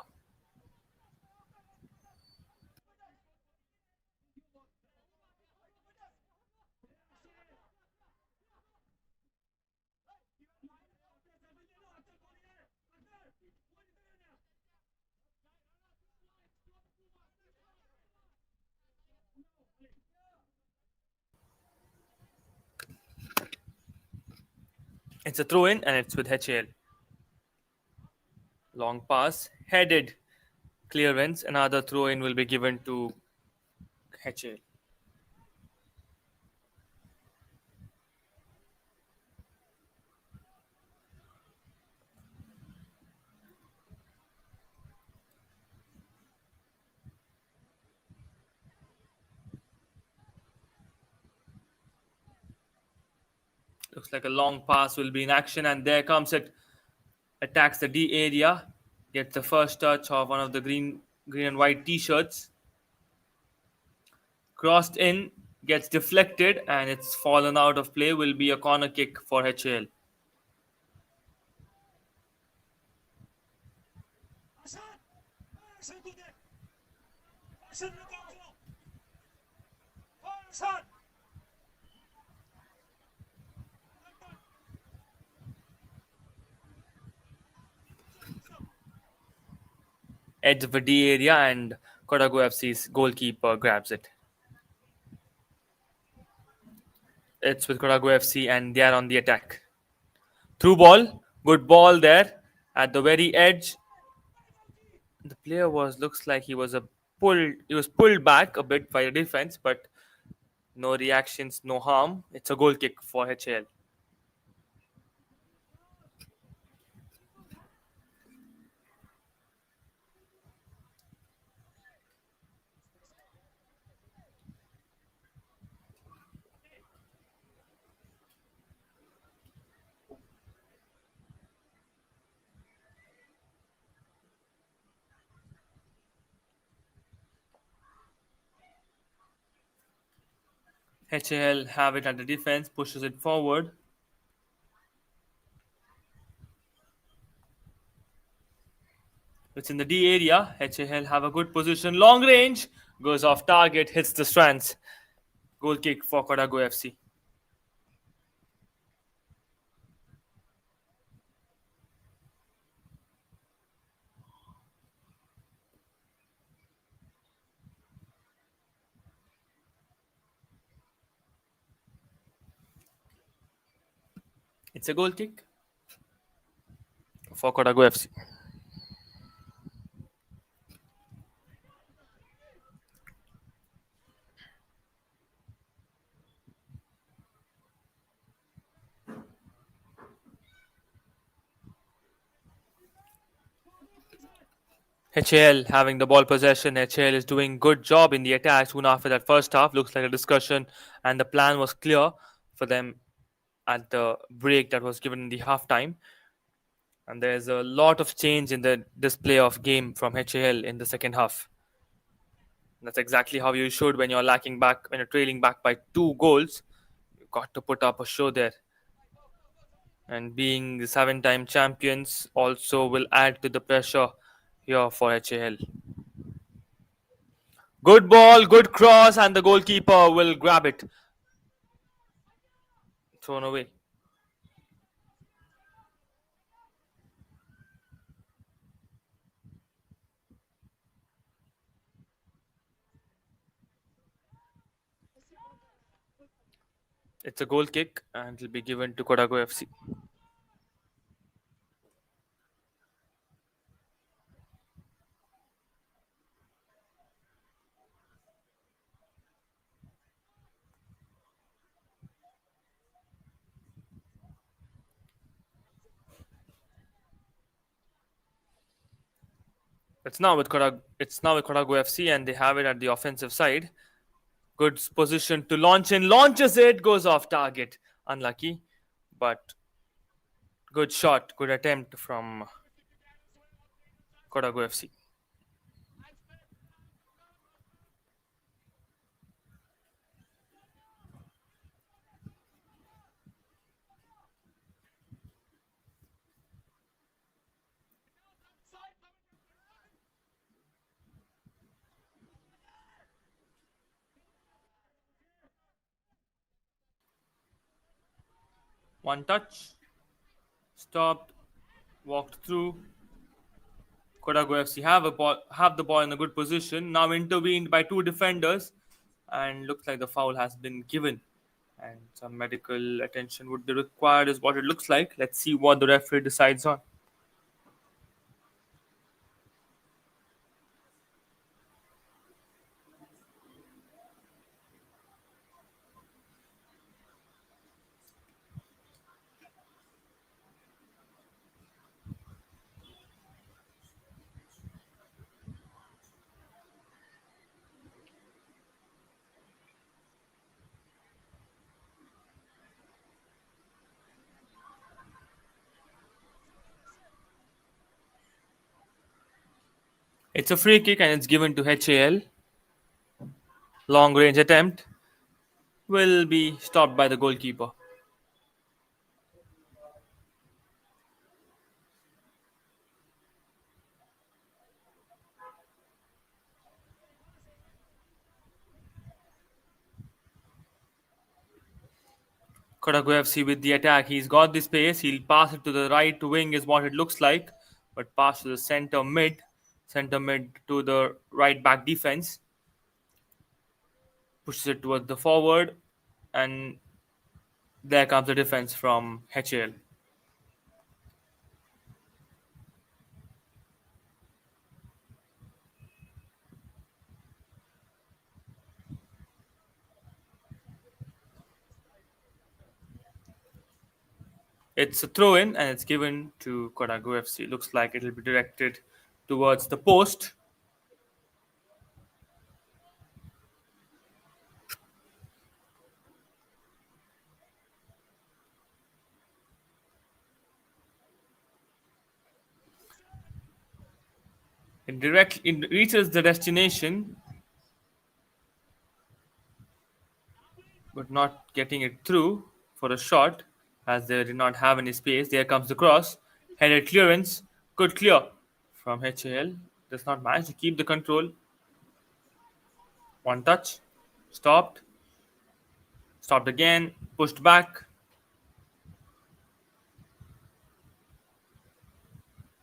It's a throw in and it's with HAL. Long pass, headed clearance. Another throw in will be given to HAL. Looks like a long pass will be in action, and there comes it. Attacks the D area, gets the first touch of one of the green and white t-shirts. Crossed in, gets deflected, and it's fallen out of play. Will be a corner kick for HAL. Edge of the D area, and Kodagu FC's goalkeeper grabs it. It's with Kodagu FC, and they are on the attack. Through ball, good ball there at the very edge. The player looks like he was pulled back a bit by the defense, but no reactions, no harm. It's a goal kick for HAL. HAL have it at the defense, pushes it forward. It's in the D area. HAL have a good position. Long range. Goes off target. Hits the strands. Goal kick for Kodagu FC. It's a goal kick for Kodagu FC. HAL having the ball possession. HAL is doing good job in the attack. Soon after that first half, looks like a discussion, and the plan was clear for them at the break that was given in the halftime. And there's a lot of change in the display of game from HAL in the second half. That's exactly how you should when you're trailing back by 2 goals. You've got to put up a show there. And being the 7-time champions also will add to the pressure here for HAL. Good ball, good cross, and the goalkeeper will grab it. Thrown away. It's a goal kick, and it will be given to Kodagu FC. It's now with Kodagu FC, and they have it at the offensive side. Good position to launch in. Launches it, goes off target. Unlucky, but good shot, good attempt from Kodagu FC. One touch, stopped, walked through. Kodagu FC have the ball in a good position. Now intervened by 2 defenders, and looks like the foul has been given and some medical attention would be required, is what it looks like. Let's see what the referee decides on. It's a free kick and it's given to HAL. Long range attempt will be stopped by the goalkeeper. Kodagu FC with the attack. He's got the space. He'll pass it to the right wing, is what it looks like. But pass to the center mid to the right back defense. Pushes it towards the forward, and there comes the defense from HAL. It's a throw in and it's given to Kodagu FC. Looks like it'll be directed towards the post. It reaches the destination, but not getting it through for a shot, as they did not have any space. There comes the cross. Headed clearance. Good clear from HAL. Does not manage to keep the control. One touch. Stopped. Stopped again. Pushed back.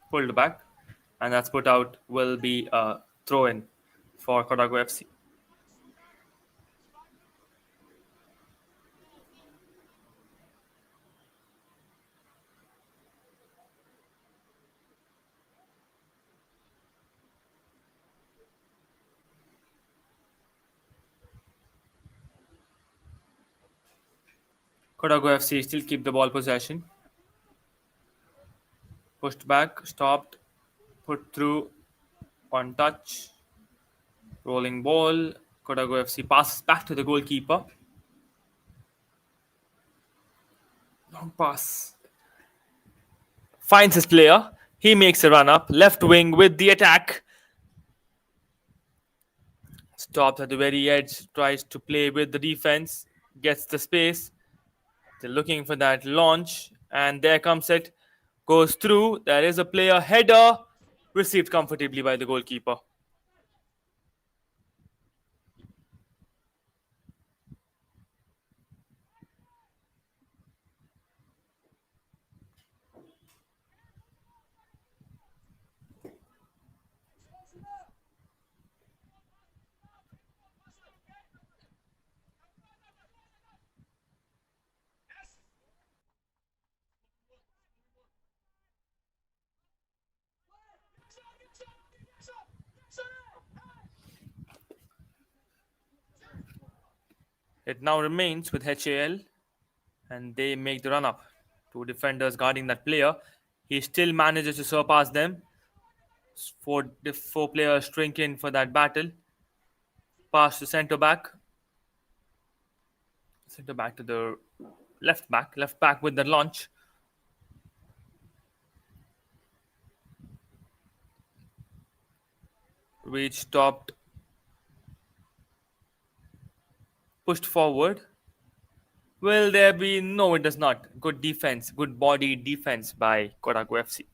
Pulled back. And that's put out. Will be a throw in for Kodagu FC. Kodagu FC still keep the ball possession. Pushed back, stopped, put through, one touch, rolling ball. Kodagu FC passes back to the goalkeeper. Long pass. Finds his player. He makes a run up. Left wing with the attack. Stops at the very edge. Tries to play with the defense. Gets the space. They're looking for that launch. And there comes it. Goes through. There is a player header. Received comfortably by the goalkeeper. It now remains with HAL, and they make the run up. Two defenders guarding that player. He still manages to surpass them. Four players shrink in for that battle. Pass to centre back. Centre back to the left back. Left back with the launch. Reach stopped. Pushed forward. Will there be? No, it does not. Good defense. Good body defense by Kodagu FC.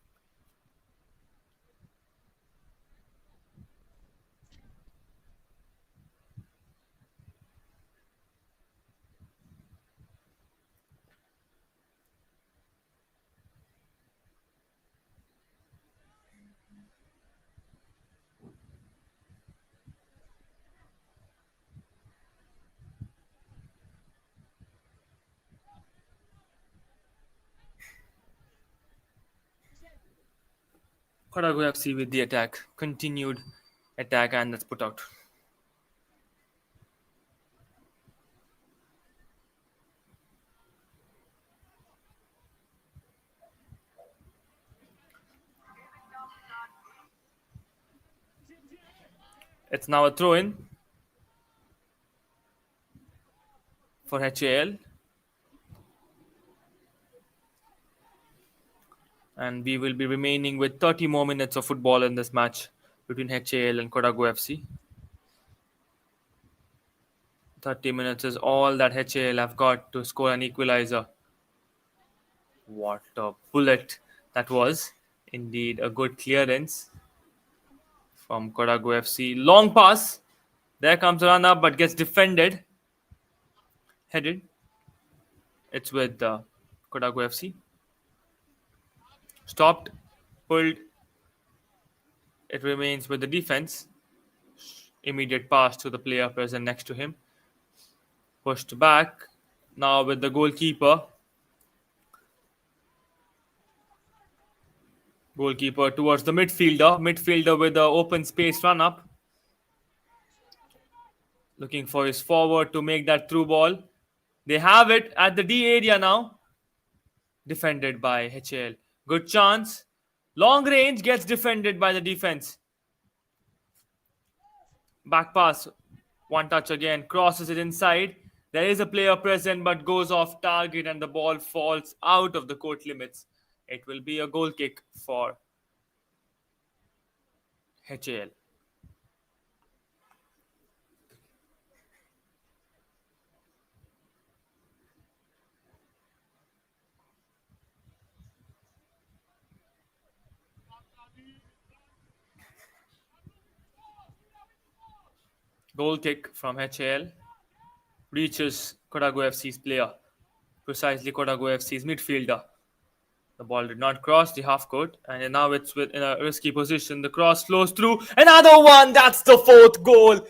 Kodagu FC with the attack. Continued attack, and that's put out. It's now a throw in for HAL. And we will be remaining with 30 more minutes of football in this match between HAL and Kodagu FC. 30 minutes is all that HAL have got to score an equalizer. What a bullet that was. Indeed, a good clearance from Kodagu FC. Long pass. There comes a run up, but gets defended. Headed. It's with Kodagu FC. Stopped. Pulled. It remains with the defense. Immediate pass to the player present next to him. Pushed back. Now with the goalkeeper. Goalkeeper towards the midfielder. Midfielder with the open space run up. Looking for his forward to make that through ball. They have it at the D area now. Defended by HAL. Good chance. Long range gets defended by the defense. Back pass. One touch again. Crosses it inside. There is a player present but goes off target and the ball falls out of the court limits. It will be a goal kick for HAL. Goal kick from HAL. Reaches Kodagu FC's player. Precisely Kodagu FC's midfielder. The ball did not cross the half court, and now it's in a risky position. The cross flows through. Another one. That's the fourth goal.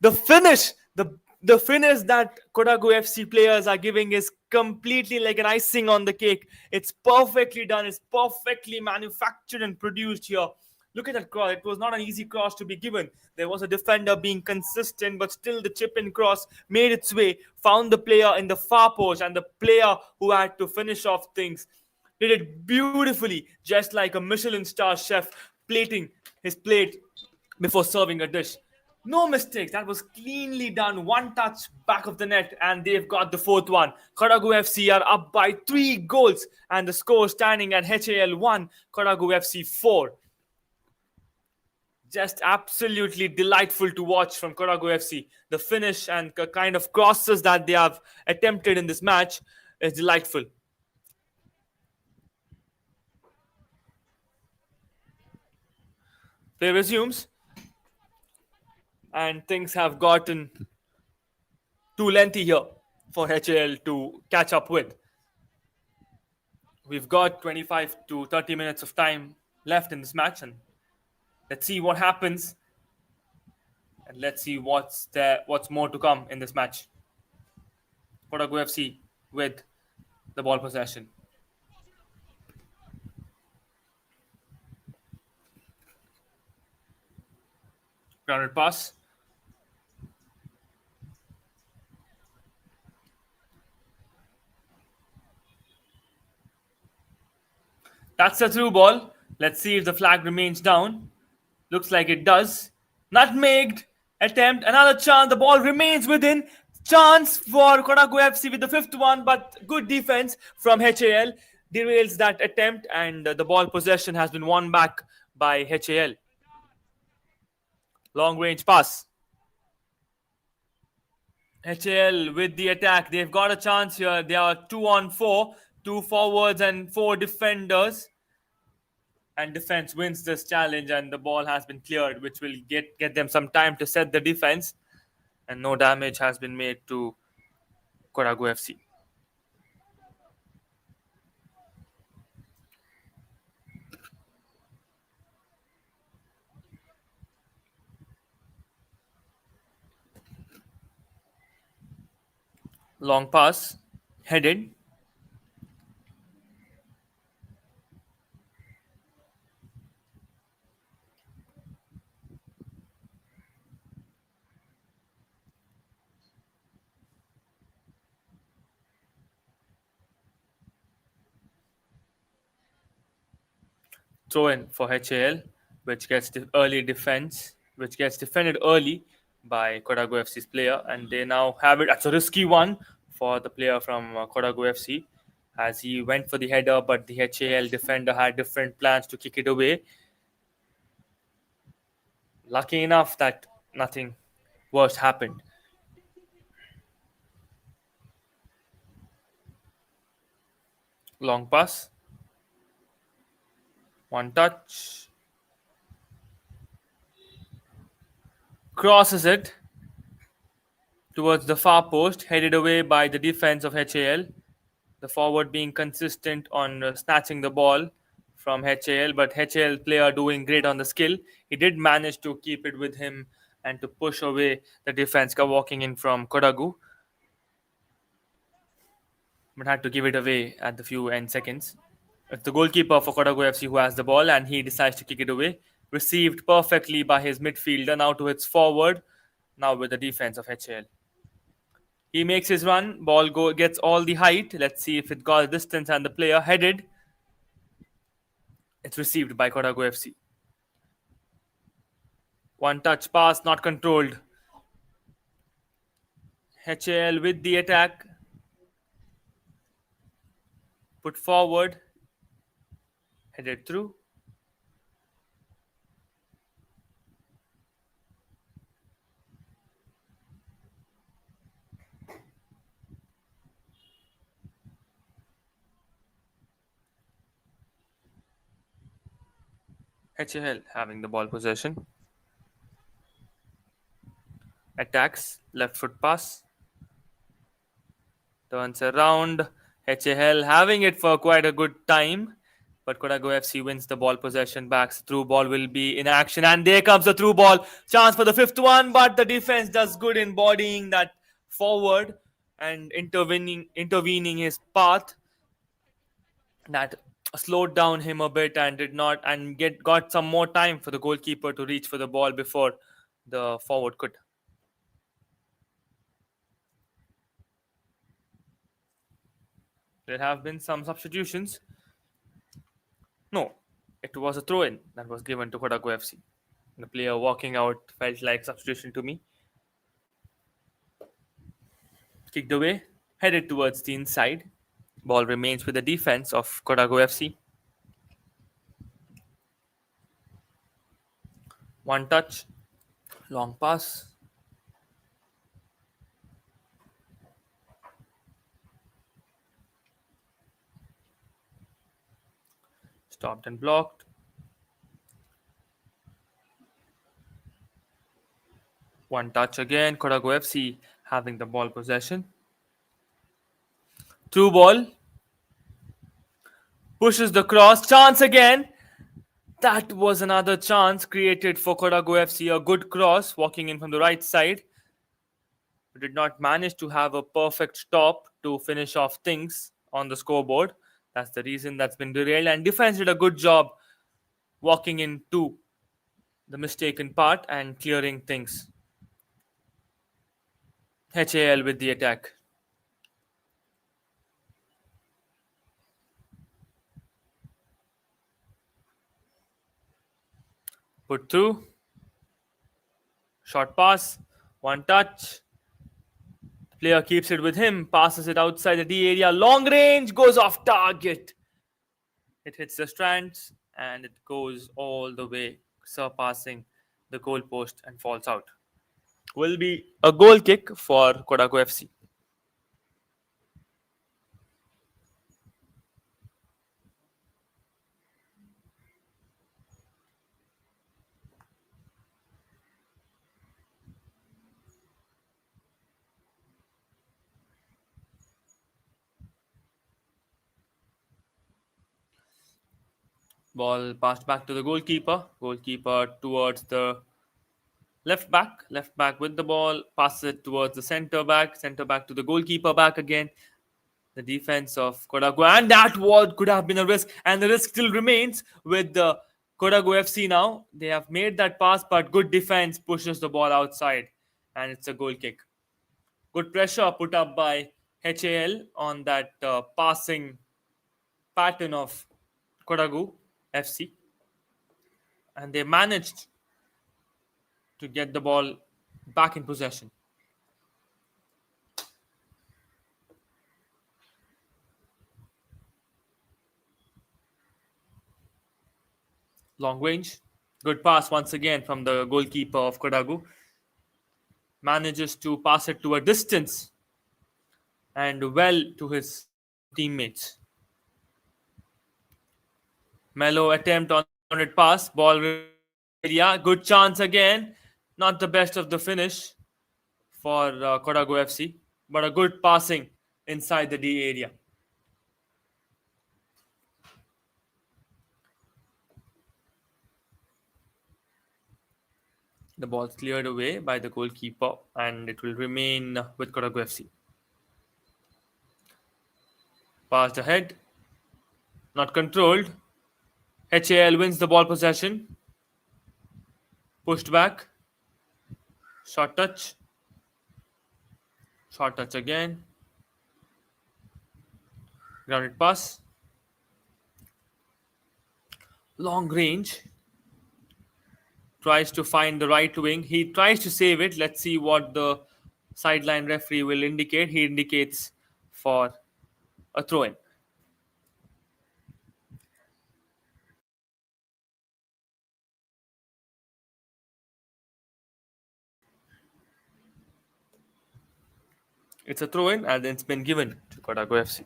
The finish, the finish that Kodagu FC players are giving is completely like an icing on the cake. It's perfectly done. It's perfectly manufactured and produced here. Look at that cross. It was not an easy cross to be given. There was a defender being consistent, but still the chip in cross made its way, found the player in the far post, and the player who had to finish off things did it beautifully, just like a Michelin star chef plating his plate before serving a dish. No mistakes. That was cleanly done. One touch back of the net, and they've got the fourth one. Kodagu FC are up by 3 goals, and the score standing at HAL 1, Kodagu FC 4. Just absolutely delightful to watch from Kodagu FC. The finish and kind of crosses that they have attempted in this match is delightful. Play resumes, and things have gotten too lengthy here for HAL to catch up with. We've got 25 to 30 minutes of time left in this match, and let's see what happens, and let's see what's more to come in this match. Kodagu FC with the ball possession. Grounded pass. That's a through ball. Let's see if the flag remains down. Looks like it does. Nutmegged. Attempt. Another chance. The ball remains within. Chance for Kodagu FC with the fifth one, but good defense from HAL derails that attempt, and the ball possession has been won back by HAL. Long range pass. HAL with the attack. They've got a chance here. They are 2-on-4. 2 forwards and 4 defenders. And defense wins this challenge, and the ball has been cleared, which will get them some time to set the defense. And no damage has been made to Kodagu FC. Long pass. Headed. throw in for HAL, which gets early defense, which gets defended early by Kodagu FC's player, and they now have it. That's a risky one for the player from Kodagu FC, as he went for the header, but the HAL defender had different plans to kick it away. Lucky enough that nothing worse happened. Long pass, one touch, crosses it towards the far post, headed away by the defense of HAL. The forward being consistent on snatching the ball from HAL, but HAL player doing great on the skill. He did manage to keep it with him and to push away the defense walking in from Kodagu, but had to give it away at the few end seconds. It's the goalkeeper for Kodagu FC who has the ball and he decides to kick it away. Received perfectly by his midfielder, now to its forward, now with the defense of HAL. He makes his run, gets all the height. Let's see if it got distance and the player headed. It's received by Kodagu FC. One touch pass, not controlled. HAL with the attack. Put forward. Headed through. HAL having the ball possession. Attacks, left foot pass. Turns around. HAL having it for quite a good time. But Kodagu FC wins the ball possession back. Through ball will be in action. And there comes the through ball. Chance for the fifth one. But the defense does good in bodying that forward and intervening his path. That slowed down him a bit and did not and got some more time for the goalkeeper to reach for the ball before the forward could. There have been some substitutions. No, it was a throw-in that was given to Kodagu FC. The player walking out felt like substitution to me. Kicked away, headed towards the inside. Ball remains with the defense of Kodagu FC. One touch, long pass. Stopped and blocked. One touch again. Kodagu FC having the ball possession. Through ball. Pushes the cross. Chance again. That was another chance created for Kodagu FC. A good cross walking in from the right side. We did not manage to have a perfect stop to finish off things on the scoreboard. That's the reason that's been derailed. And defense did a good job walking into the mistaken part and clearing things. HAL with the attack. Put through. Short pass. One touch. Player keeps it with him. Passes it outside the D area. Long range. Goes off target. It hits the strands and it goes all the way, surpassing the goal post and falls out. Will be a goal kick for Kodagu FC. Ball passed back to the goalkeeper. Goalkeeper towards the left back. Left back with the ball. Passes it towards the centre back. Centre back to the goalkeeper back again. The defense of Kodagu. And that could have been a risk. And the risk still remains with the Kodagu FC now. They have made that pass, but good defense pushes the ball outside. And it's a goal kick. Good pressure put up by HAL on that passing pattern of Kodagu FC. and they managed to get the ball back in possession. Long range. Good pass once again from the goalkeeper of Kodagu. Manages to pass it to a distance and well to his teammates. Mellow attempt on it pass. Ball area. Good chance again. Not the best of the finish for Kodagu FC, but a good passing inside the D area. The ball's cleared away by the goalkeeper and it will remain with Kodagu FC. Passed ahead, not controlled. HAL wins the ball possession. Pushed back. Short touch. Short touch again. Grounded pass. Long range. Tries to find the right wing. He tries to save it. Let's see what the sideline referee will indicate. He indicates for a throw in. It's a throw in and it's been given to Kodagu FC.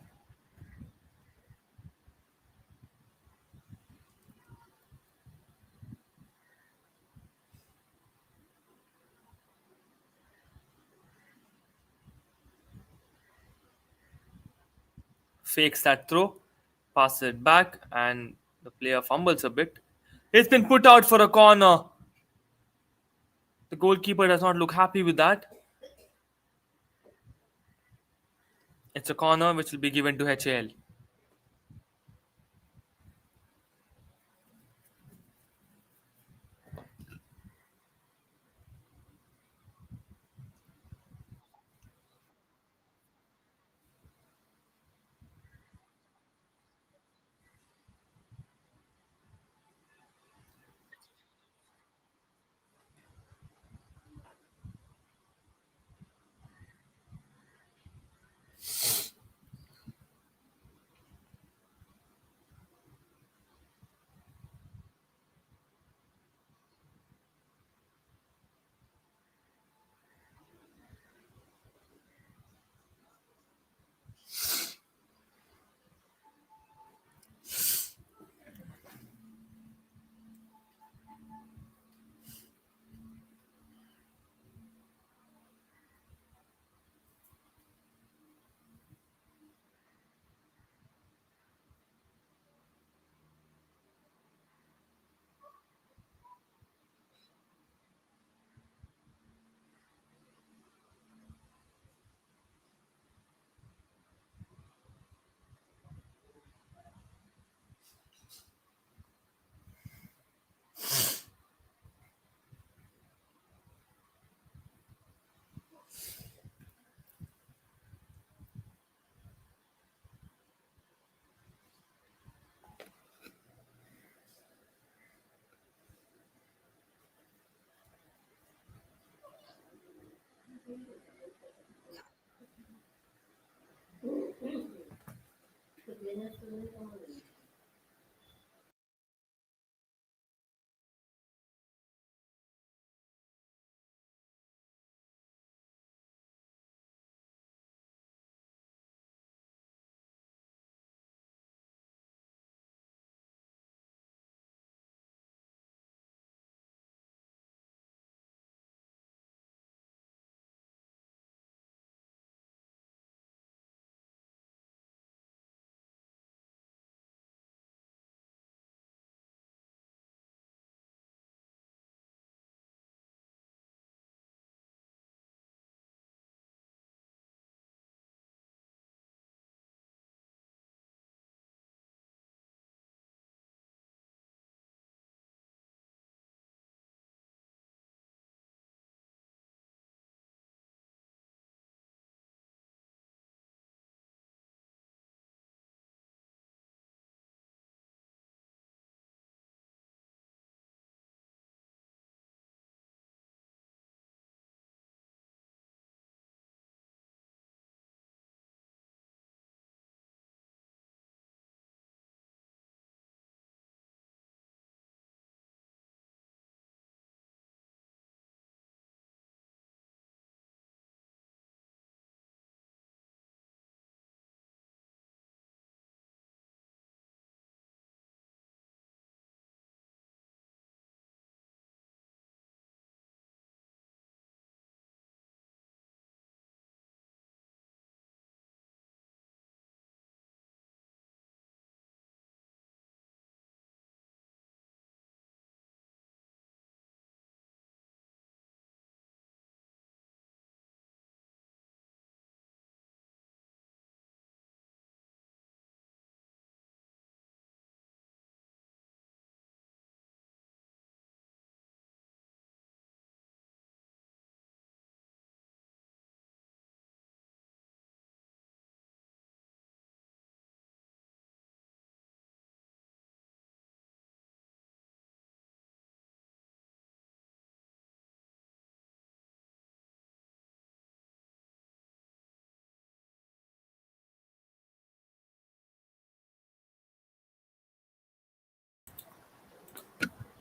Fakes that throw, passes it back, and the player fumbles a bit. It's been put out for a corner. The goalkeeper does not look happy with that. It's a corner which will be given to HAL.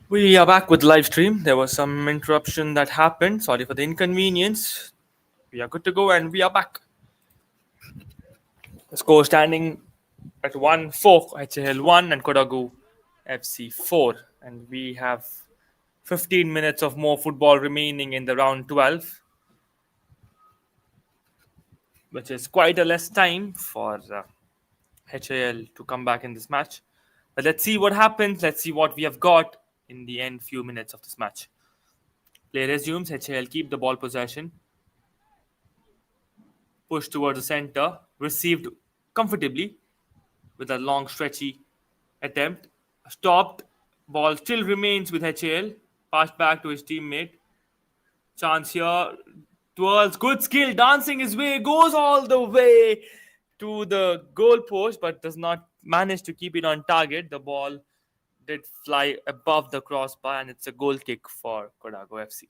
We are back with live stream. There was some interruption that happened. Sorry for the inconvenience. We are good to go and we are back. The score standing at 1-4, HAL 1 and Kodagu FC 4. And we have 15 minutes of more football remaining in the round 12, which is quite a less time for HAL to come back in this match. But let's see what happens. Let's see what we have got in the end few minutes of this match. Play resumes. HAL keep the ball possession. Push towards the center. Received comfortably with a long stretchy attempt. Stopped. Ball still remains with HAL. Passed back to his teammate. Chance here. Twirls. Good skill. Dancing his way. Goes all the way to the goal post but does not manage to keep it on target. The ball did fly above the crossbar and it's a goal kick for Kodagu FC.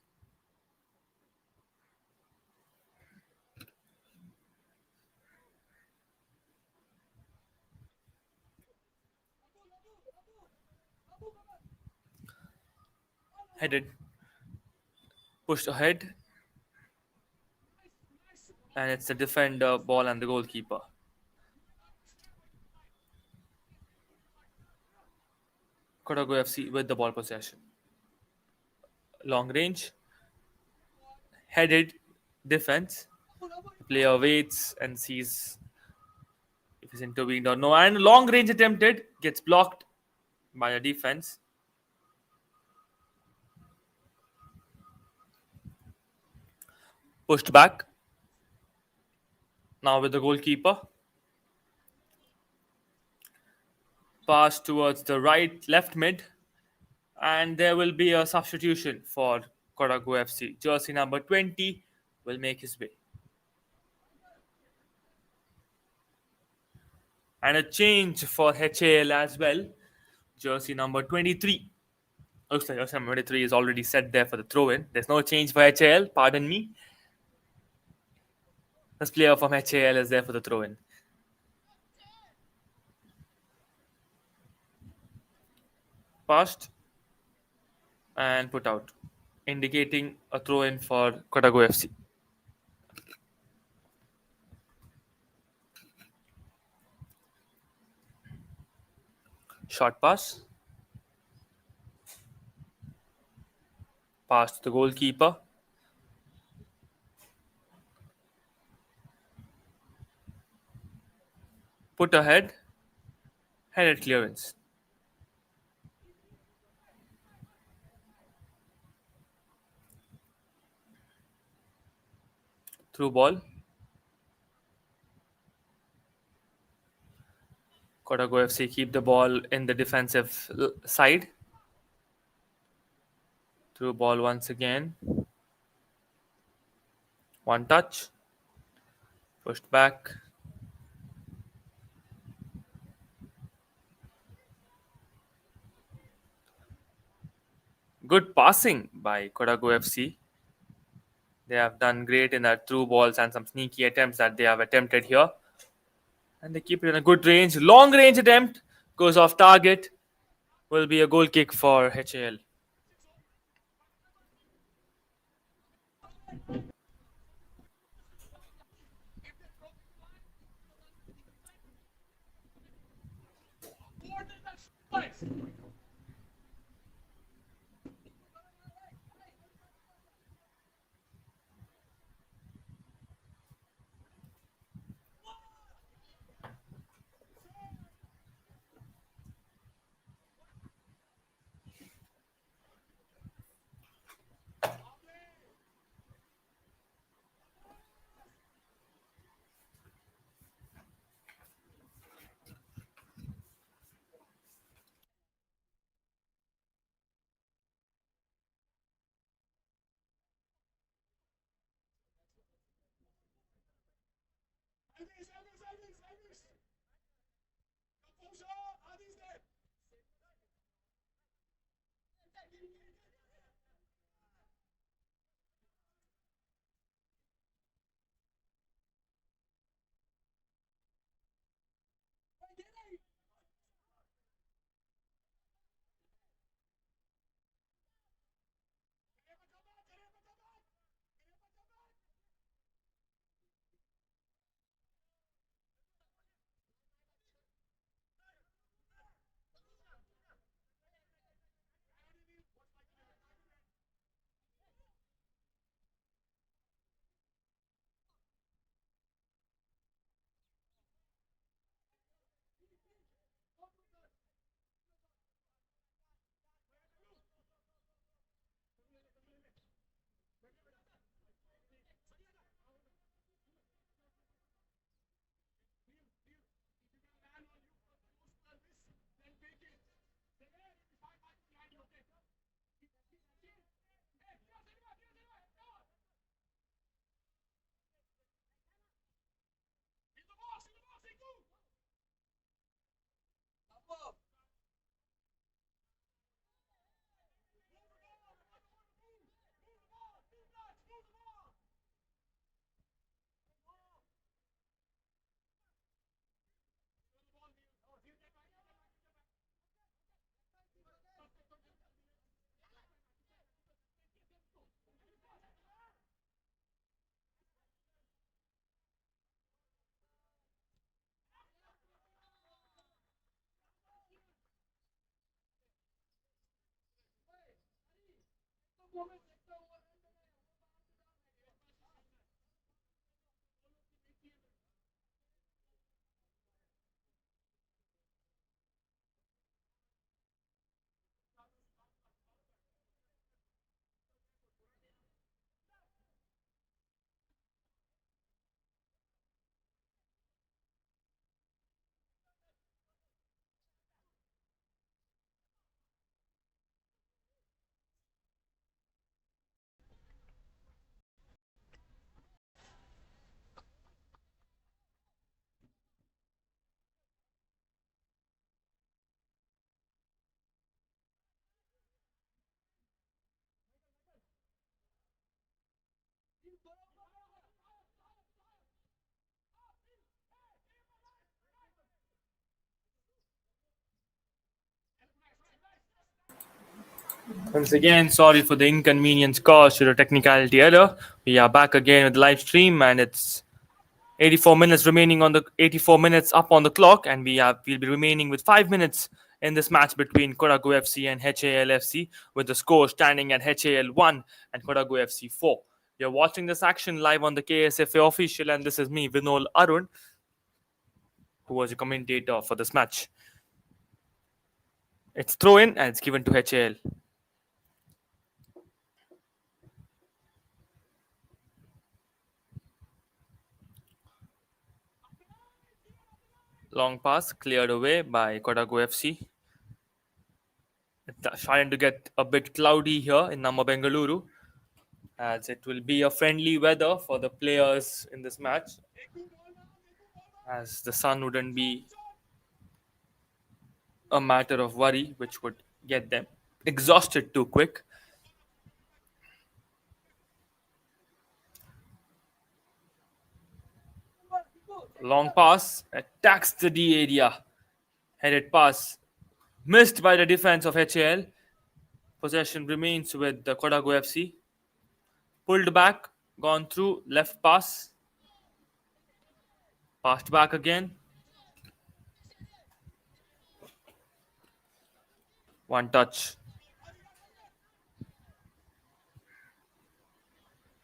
Headed, pushed ahead, and it's the defender, ball, and the goalkeeper. Kodagu FC with the ball possession. Long range, headed defense. The player waits and sees if he's intervened or no. And long range attempted, gets blocked by a defense. Pushed back. Now with the goalkeeper. Pass towards the right, left mid. And there will be a substitution for Kodagu FC. Jersey number 20 will make his way. And a change for HAL as well. Jersey number 23. Looks like jersey number 23 is already set there for the throw in. There's no change for HAL, pardon me. This player from HAL is there for the throw in. Passed and put out, indicating a throw in for Kodagu FC. Short pass. Pass to the goalkeeper. Put ahead. Headed clearance. Through ball. Kodagu FC keep the ball in the defensive side. Through ball once again. One touch. Pushed back. Good passing by Kodagu FC. They have done great in their through balls and some sneaky attempts that they have attempted here. And they keep it in a good range. Long range attempt goes off target. Will be a goal kick for HAL. Once again, sorry for the inconvenience caused to the technicality error. We are back again with the live stream, and it's 84 minutes remaining on the 84 minutes up on the clock, and we'll be remaining with 5 minutes in this match between Kodagu FC and HAL FC, with the score standing at HAL 1 and Kodagu FC 4. You're watching this action live on the KSFA official, and this is me, Vinol Arun, who was a commentator for this match. It's throw in and it's given to HAL. Long pass cleared away by Kodagu FC. It's starting to get a bit cloudy here in Nama Bengaluru, as it will be a friendly weather for the players in this match, as the sun wouldn't be a matter of worry which would get them exhausted too quick. Long pass attacks the D area. Headed pass missed by the defense of HAL. Possession remains with the Kodagu FC. Pulled back, gone through, left pass. Passed back again. One touch.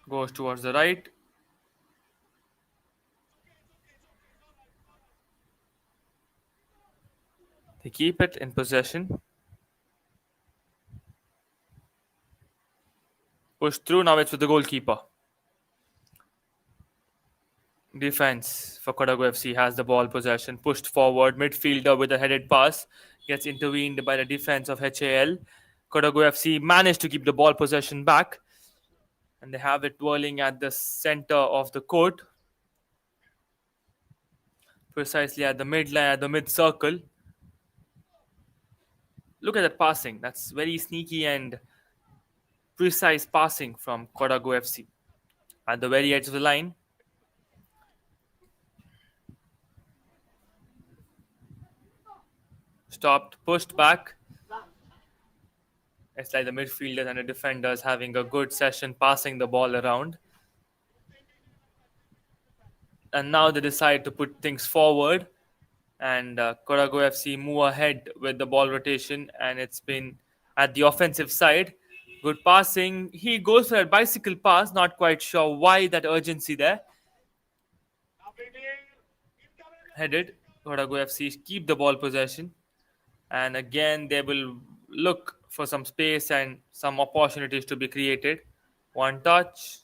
Goes towards the right. They keep it in possession. Push through, now it's with the goalkeeper. Defense for Kodagu FC has the ball possession. Pushed forward, midfielder with a headed pass. Gets intervened by the defense of HAL. Kodagu FC managed to keep the ball possession back. And they have it whirling at the center of the court. Precisely at the midline, at the mid-circle. Look at that passing. That's very sneaky and precise passing from Kodagu FC. At the very edge of the line. Stopped, pushed back. It's like the midfielders and the defenders having a good session passing the ball around. And now they decide to put things forward. And Kodagu FC move ahead with the ball rotation. And it's been at the offensive side. Good passing. He goes for a bicycle pass. Not quite sure why that urgency there. Headed. Kodagu FC keep the ball possession. And again, they will look for some space and some opportunities to be created. One touch.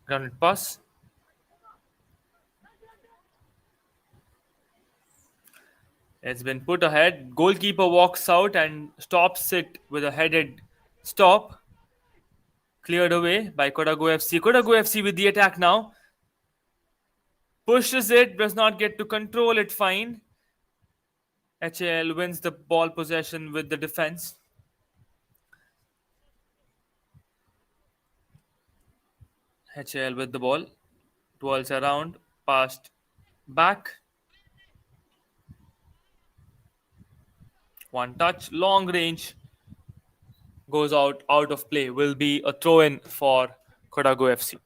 Grounded pass. It's been put ahead. Goalkeeper walks out and stops it with a headed stop. Cleared away by Kodagu FC. Kodagu FC with the attack now. Pushes it, does not get to control it fine. HAL wins the ball possession with the defense. HAL with the ball. Twirls around. Passed back. One touch. Long range. Goes out of play. Will be a throw-in for Kodagu FC.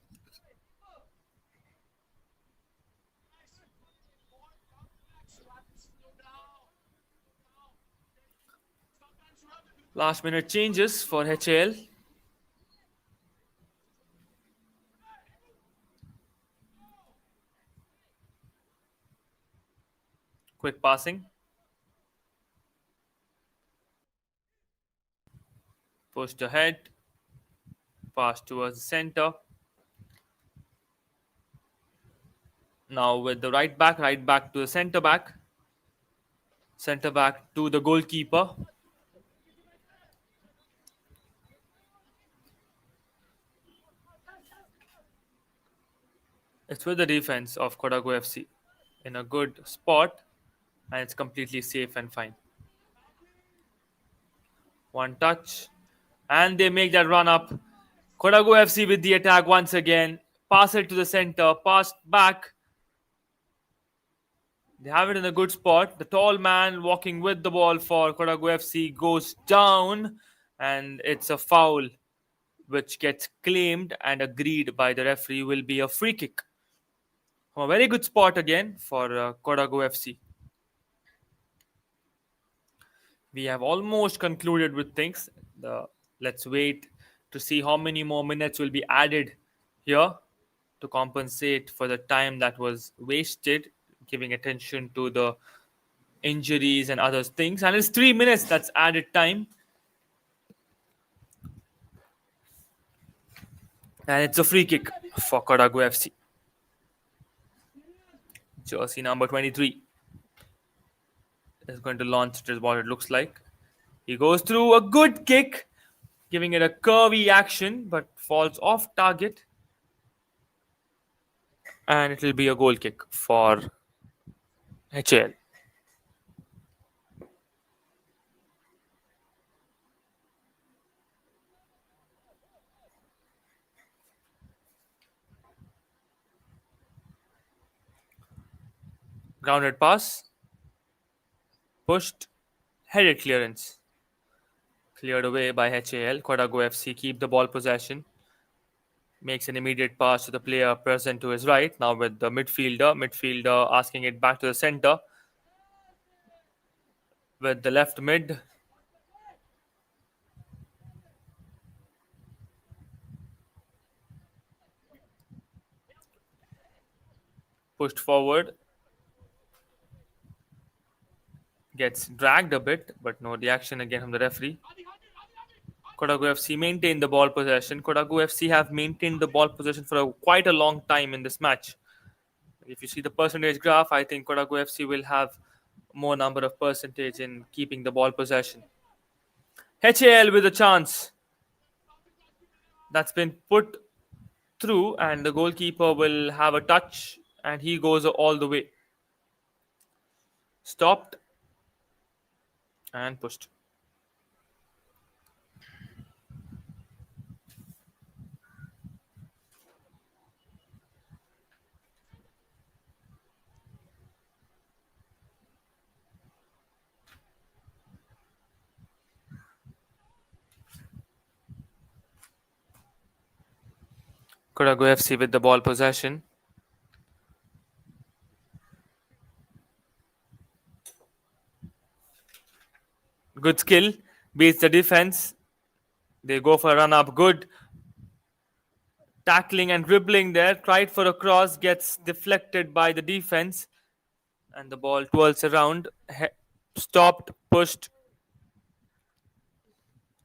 Last minute changes for HAL. Quick passing. Pushed ahead. Pass towards the center. Now with the right back to the centre back. Centre back to the goalkeeper. It's with the defense of Kodagu FC in a good spot, and it's completely safe and fine. One touch, and they make that run up. Kodagu FC with the attack once again. Pass it to the center, pass back. They have it in a good spot. The tall man walking with the ball for Kodagu FC goes down, and it's a foul which gets claimed and agreed by the referee will be a free kick. From a very good spot again for Kodagu FC. We have almost concluded with things. Let's wait to see how many more minutes will be added here to compensate for the time that was wasted, giving attention to the injuries and other things. And it's 3 minutes that's added time. And it's a free kick for Kodagu FC. Jersey number 23 is going to launch it, is what it looks like. He goes through a good kick, giving it a curvy action, but falls off target. And it will be a goal kick for HAL. Grounded pass. Pushed. Headed clearance. Cleared away by HAL. Kodagu FC keep the ball possession. Makes an immediate pass to the player present to his right. Now with the midfielder. Midfielder asking it back to the center. With the left mid. Pushed forward. Gets dragged a bit, but no reaction again from the referee. Kodagu FC maintain the ball possession. Kodagu FC have maintained the ball possession for quite a long time in this match. If you see the percentage graph, I think Kodagu FC will have more number of percentage in keeping the ball possession. HAL with a chance. That's been put through, and the goalkeeper will have a touch, and he goes all the way. Stopped and pushed. Kodagu FC with the ball possession. Good skill, beats the defense. They go for a run up. Good tackling and dribbling there. Tried for a cross, gets deflected by the defense, and the ball twirls around. Stopped, pushed,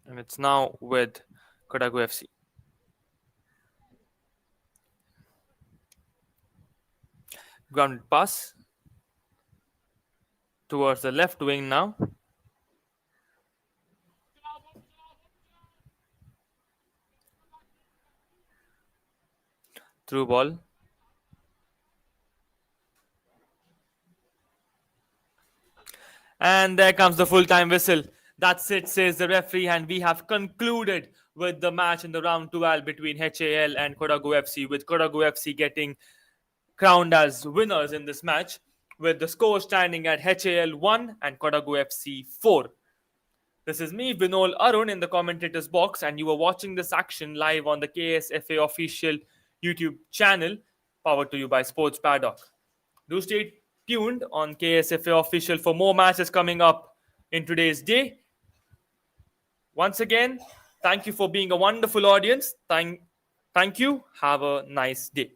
and it's now with Kodagu FC. Grounded pass towards the left wing now. Through ball. And there comes the full-time whistle. That's it, says the referee, and we have concluded with the match in the round 12 between HAL and Kodagu FC, with Kodagu FC getting crowned as winners in this match, with the score standing at HAL 1 and Kodagu FC 4. This is me, Vinol Arun, in the commentators box, and you are watching this action live on the KSFA official YouTube channel, powered to you by Sports Paddock. Do stay tuned on KSFA official for more matches coming up in today's day. Once again, thank you for being a wonderful audience. Thank you. Have a nice day.